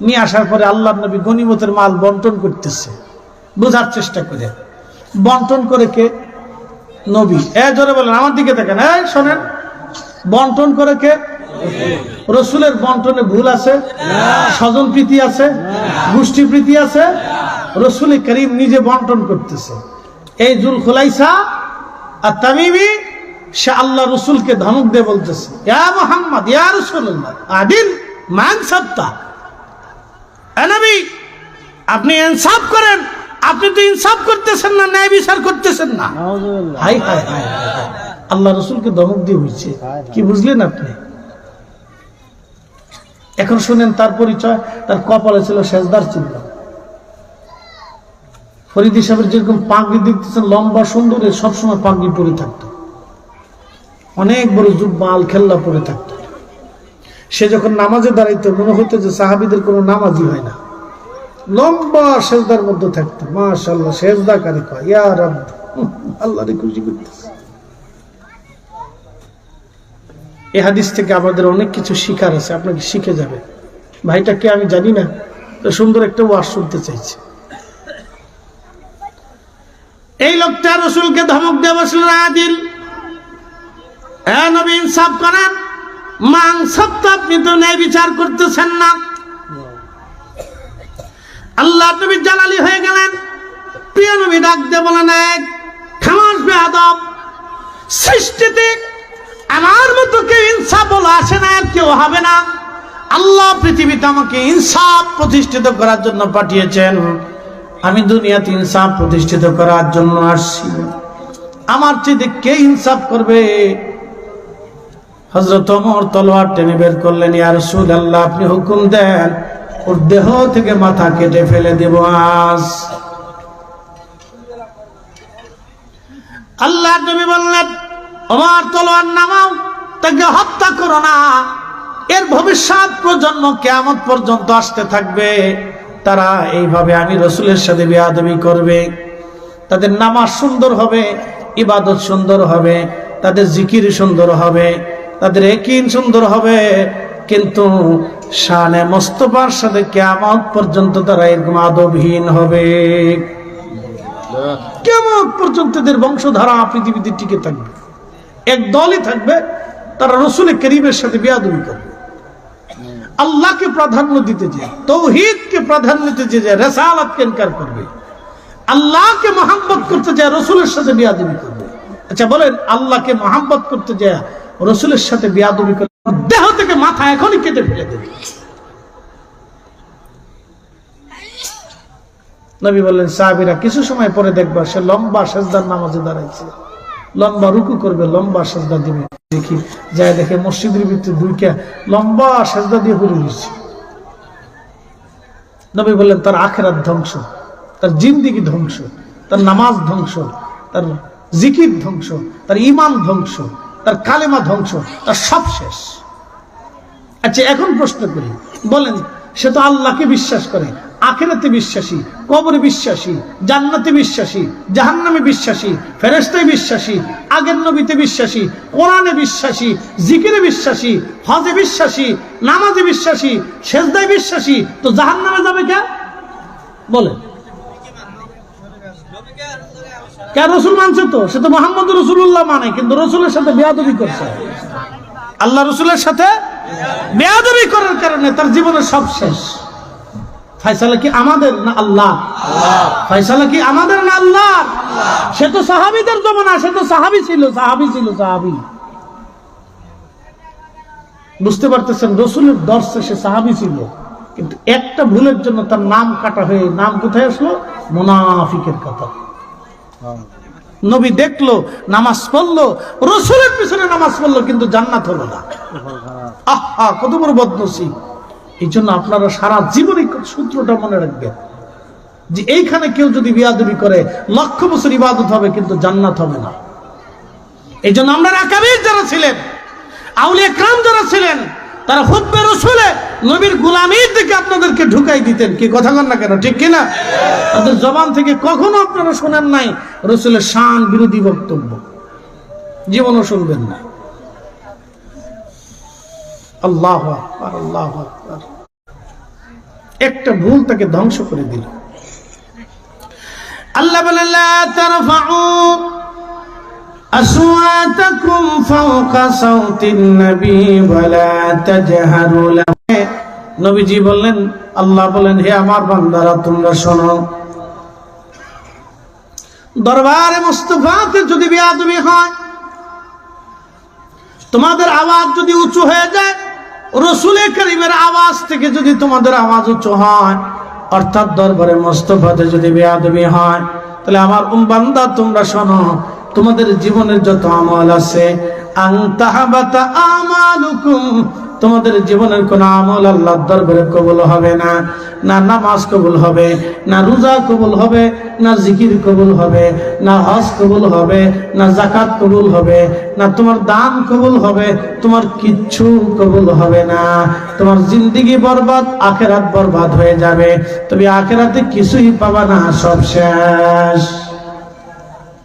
নিয়ে আসার পরে আল্লাহ নবী গনিমতের মাল বন্টন করতেছে। বোঝার চেষ্টা করে, বন্টন করে কে? নবী। জোরে বলেন, আমার দিকে দেখেন, শোনেন, বন্টন করে কে? রসুলের বন্টনে ভুল আছে? স্বজন প্রীতি আছে? গোষ্ঠী প্রীতি আছে? রসুল করিম নিজে বন্টন করতেছে। এই জুল খুলাইসা আর তামিমি, সে আল্লাহ রসুলকে ধমক দিয়ে বলতেছে, ইয়া মুহাম্মদ, ইয়া রাসূলুল্লাহ, আদিল মান সাবতা, নবী আপনি ইনসাফ করেন। আপনি তো ইনসাফ করতেছেন না, ন্যায় বিচার করতেছেন না। হাই হাই হাই, আল্লাহ রসুলকে ধমক দিয়ে হয়েছে। কি বুঝলেন আপনি? এখন শুনেন তার পরিচয়। তার কপালে ছিল সেজদার চিহ্ন। ফরিদি সাহেবের যেরকম পাগড়ি দেখতেছেন, লম্বা সুন্দর, সবসময় পাগড়ি পরে থাকতো, অনেক বড় জুব্বা আল খেল্লা পরে থাকতো। সে যখন নামাজে দাঁড়াইতো, মনে হতো যে সাহাবীদের কোনো নামাজই হয় না, লম্বা সেজদার মধ্যে থাকতো। মাশাআল্লাহ, সেজদাকারী কয়, ইয়া রাব, আল্লাহরে খুশি করতেছে। এই হাদিস থেকে আমাদের অনেক কিছু শিখার আছে, আপনাকে শিখে যাবে। ভাইটাকে আমি জানি না, তো সুন্দর একটা ওয়াজ শুনতে চাইছি। এই লোকটা রসুলকে ধমক দিয়ে বসল, আদিল, নবী ইনসাফ করেন। মাংসব তো আপনি তো ন্যায় বিচার করতেছেন না। আল্লাহ নবী জালালি হয়ে গেলেন। প্রিয় নবী ডাক দিয়ে বলেন, এক খামাস বেয়াদব, সৃষ্টিতে আমার মতো কেউ ইনসাফ বলা আসে না, আর কেউ হবে না। আল্লাহ পৃথিবীতে আমাকে ইনসাফ প্রতিষ্ঠিত করার জন্য পাঠিয়েছেন। আমি দুনিয়াতে ইনসাফ প্রতিষ্ঠিত করার জন্য আসছি। আমার চেয়ে কে ইনসাফ করবে? হযরত ওমর তলোয়ার টেনে বের করলেন, ইয়া রাসূলুল্লাহ, আপনি হুকুম দেন, ওর দেহ থেকে মাথা কেটে ফেলে দেব আজ। আল্লাহ নবী বললেন, ওমর তলোয়ার নামাও, তাকে হত্যা করো না। এর ভবিষ্যৎ প্রজন্ম কিয়ামত পর্যন্ত আসতে থাকবে, তারা এইভাবে আমি রসুলের সাথে বেয়াদবি করবে। তাদের নামাজ সুন্দর হবে, ইবাদত সুন্দর হবে, তাদের জিকির সুন্দর হবে, তাদের ইয়াকিন সুন্দর হবে, কিন্তু শানে মুস্তাফার সাথে কিয়ামত পর্যন্ত তারা এরকম আদবহীন হবে। কিয়ামত পর্যন্ত এদের বংশধারা পৃথিবীতে টিকে থাকবে। এক দলই থাকবে, তারা রাসূল করিমের সাথে বেয়াদবি করবে, আল্লাহকে প্রাধান্য দিতে যায়, তাওহীদকে প্রাধান্য দিতে যায়, রিসালাতকে ইনকার করবে, আল্লাহকে মহব্বত করতে যায়, রাসূলের সাথে বেয়াদবি করবে। আচ্ছা বলেন, আল্লাহকে মহব্বত করতে যায়, রাসূলের সাথে বেয়াদবি করবে, দেহ থেকে মাথা এখনই কেটে ফেলে দেবে। নবী বললেন, সাহাবীরা কিছু সময় পরে দেখবা সে লম্বা সেজদার নামাজে দাঁড়াইছে, লম্বা রুকু করবে, লম্বা সেজদা দিবে। দেখি যায় দেখে মসজিদের ভিতরে দুইটা লম্বা সেজদা দিয়ে ঘুরে গেছে। নবী বললেন, তার আখিরাত ধ্বংস, তার জিন্দেগি ধ্বংস, তার নামাজ ধ্বংস, তার জিকির ধ্বংস, তার ঈমান ধ্বংস, তার কালেমা ধ্বংস, তার সব শেষ। আচ্ছা এখন প্রশ্ন করি, বলেন সে তো আল্লাহকে বিশ্বাস করে, আখিরাতে বিশ্বাসী, কবরে বিশ্বাসী, জান্নাতে বিশ্বাসী, জাহান্নামে বিশ্বাসী, ফেরেশতায় বিশ্বাসী, আগের নবীতে বিশ্বাসী, কোরআনে বিশ্বাসী, জিকিরে বিশ্বাসী, হজে বিশ্বাসী, নামাজে বিশ্বাসী, সেজদায় বিশ্বাসী, তো জাহান্নামে যাবে কে? বলেন কে? রাসূল মানছে তো, সে তো মুহাম্মদ রাসূলুল্লাহ মানে, কিন্তু রাসূলের সাথে বেয়াদবি করছে, আল্লাহ রাসূলের সাথে বেয়াদবি করার কারণে তার জীবনের সব শেষ। ফয়সালা কি আমাদের না আল্লাহ? ফয়সালা কি আমাদের না আল্লাহ? সে তো সাহাবীদের জমানা, সে তো সাহাবী ছিল, সাহাবী। বুঝতে পারতেছেন, রাসূলের দর্শে সে সাহাবী ছিল, কিন্তু একটা ভুলের জন্য তার নাম কাটা হয়ে নাম কোথায় আসলো? মুনাফিকের কথা। নবী দেখলো, নামাজ পড়লো, রাসূলের পিছনে নামাজ পড়লো, কিন্তু জান্নাত হলো না। আহা, কত বড় বদনসিব! এই জন্য আপনারা সারা জীবন এই সূত্রটা মনে রাখবেন যে এইখানে কেউ যদি বিয়াদবি করে লক্ষ বছর ইবাদত হবে, কিন্তু জান্নাত হবে না। এই জন্য আমরা আকাবির যারা ছিলেন, আউলিয়া کرام যারা ছিলেন, তারা হুব্বে রাসূলে নবীর গোলামির দিকে আপনাদেরকে ঢুকাই দিতেন। কি কথা বলেন না কেন? ঠিক কিনা? তাদের জবান থেকে কখনো আপনারা শোনেন নাই রাসূলের শান বিরোধী বক্তব্য, জীবনও শুনবেন না। আল্লাহু আকবার, আল্লাহু আকবার। একটা ভুল তাকে ধ্বংস করে দিল। আল্লাহ বলেন, লা তারফাউ আসওয়াতাকুম ফাওকা সাওতিন নবী ওয়া লা তাজহারু লাহু। নবীজি বললেন, আল্লাহ বলেন, হে আমার বান্দারা তোমরা শোনো, দরবারে মুস্তাফাতে যদি বেয়াদবি হয়, তোমাদের আওয়াজ যদি উঁচু হয়ে যায়, রাসূলে কারীমের আওয়াজ থেকে যদি তোমাদের আওয়াজ উঁচু হয়, অর্থাৎ দরবারে মুস্তাফাতে যদি বেয়াদবি হয়, তাহলে আমার বান্দা তোমরা শোনো, তোমাদের জীবনের যত আমল আছে, আনতাহাবাতা আমালুকুম, তোমাদের জীবনের কোন আমল আল্লাহর দরবারে কবুল হবে না। না নামাজ কবুল হবে, না রোজা কবুল হবে, না জিকির কবুল হবে, না হজ কবুল হবে, না যাকাত কবুল হবে, না তোমার দান কবুল হবে, তোমার কিচ্ছু কবুল হবে না। তোমার জিন্দেগি বরবাদ, আখিরাত বরবাদ হয়ে যাবে। তুমি আখিরাতে কিছুই পাবা না, সব শেষ।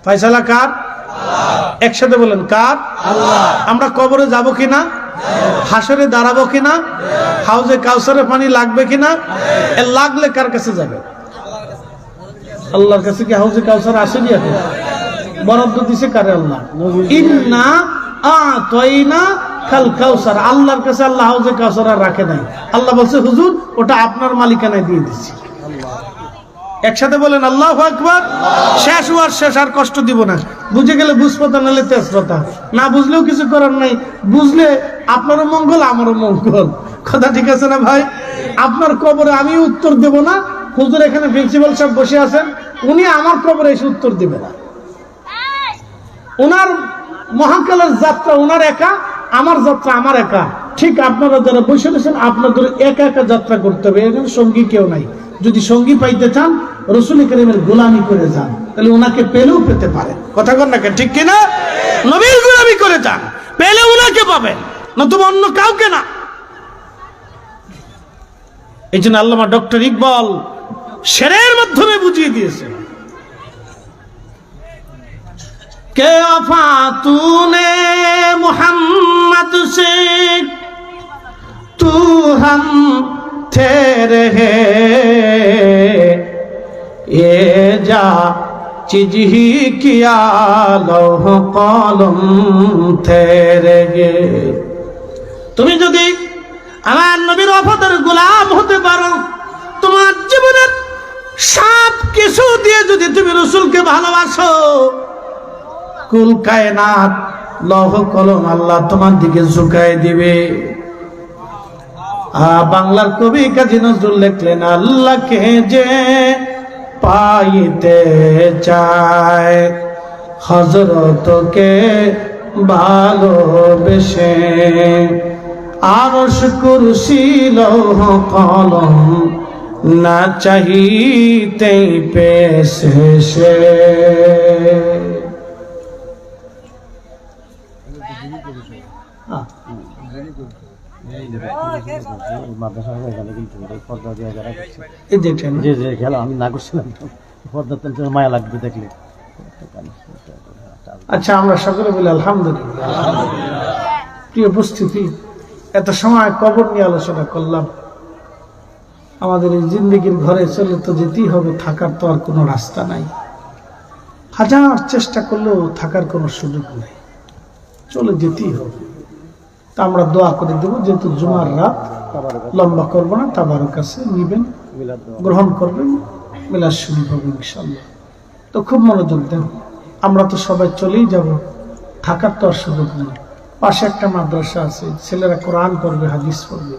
ফয়সালা কার? আল্লাহ। একসাথে বলেন, কার? আল্লাহ। আমরা কবরে যাব কিনা? হাসরে দাঁড়াবো কিনা? হাউজে কাউসারে পানি লাগবে কিনা? লাগলে কার কাছে যাবে? আল্লাহর কাছে। কি হাউজে কাউসার আসেনি এখন? বরাদ্দ দিছে কারে? আল্লাহ। ইন্না আতাইনা কাল কাউসার, আল্লাহর কাছে আল্লাহ হাউজে কাউসার আর রাখে নাই। আল্লাহ বলছে, হুজুর ওটা আপনার মালিকানায় দিয়ে দিচ্ছি। একসাথে বলেন আল্লাহু আকবার। শেষ হওয়ার শেষ, আর কষ্ট দিব না। বুঝে গেলে বুঝপাতা, নাহলে তেজপাতা। না বুঝলেও কিছু করার নাই, বুঝলে আপনারও মঙ্গল, আমারও মঙ্গল। কথা ঠিক আছে না ভাই? আপনার কবরে আমি উত্তর দেব না। হুজুর এখানে প্রিন্সিপাল সাহেব বসে আছেন, উনি আমার কবরে এসে উত্তর দিবে না। ওনার মহাকালের যাত্রা ওনার একা, আমার যাত্রা আমার একা। ঠিক আপনারা যারা বসে রয়েছেন, আপনাদের একা একা যাত্রা করতে হবে, এখানে সঙ্গী কেউ নাই। যদি সঙ্গী পাইতে চান, রাসূল কারীমের গোলামি করে যান, তাহলে ওনাকে পেলেও পেতে পারেন। কথা কন না কেন? ঠিক কিনা? নবীর গোলামি করে যান, পেলে ওনাকে পাবেন, নতুবা অন্য কাউকে না। এই জন্য আল্লামা ডক্টর ইকবাল শেরের মাধ্যমে বুঝিয়ে দিয়েছে, কে আফাতুনে মুহাম্মদ সে तू हम तेरे है ये जा चीज ही किया लौह कलम तेरे गे। তুমি যদি আমার নবীর ওয়াফাতের গোলাম হতে পারো, তোমার জীবনের সব কিছু দিয়ে যদি তুমি রাসূলকে ভালোবাসো, কুল কায়নাত লৌহ কলম আল্লাহ তোমার দিকে ঝুঁকায় দিবে। বাংলার কবি কাজী নজরুল লিখলেন, আল্লাহকে যে পাইতে চায় হযরতকে ভালোবেসে, আরশ কুরসি লৌহ কলম না চাহিতেই পেয়েছে সে। আমি না করছিলাম, মায়া লাগবে দেখলে। আচ্ছা, আমরা সকলে বলি আলহামদুলিল্লাহ। প্রিয় উপস্থিতি, এত সময় কবর নিয়ে আলোচনা করলাম। আমাদের এই জিন্দগির ঘরে চলে তো যেতেই হবে, থাকার তো আর কোনো রাস্তা নাই। হাজার চেষ্টা করলেও থাকার কোনো সুযোগ নেই, চলে যেতেই হবে। তা আমরা দোয়া করে দেবো, যেহেতু জুমার রাত লম্বা করবো না, তাবারক কাছে নিবেন, গ্রহণ করবেন, মিলাদ শরীফ হবে ইনশাআল্লাহ। তো খুব মনোযোগ দেন, আমরা তো সবাই চলেই যাব, থাকার তো আর সুযোগ নেই। পাশে একটা মাদ্রাসা আছে, ছেলেরা কোরআন পড়বে, হাদিস পড়বে।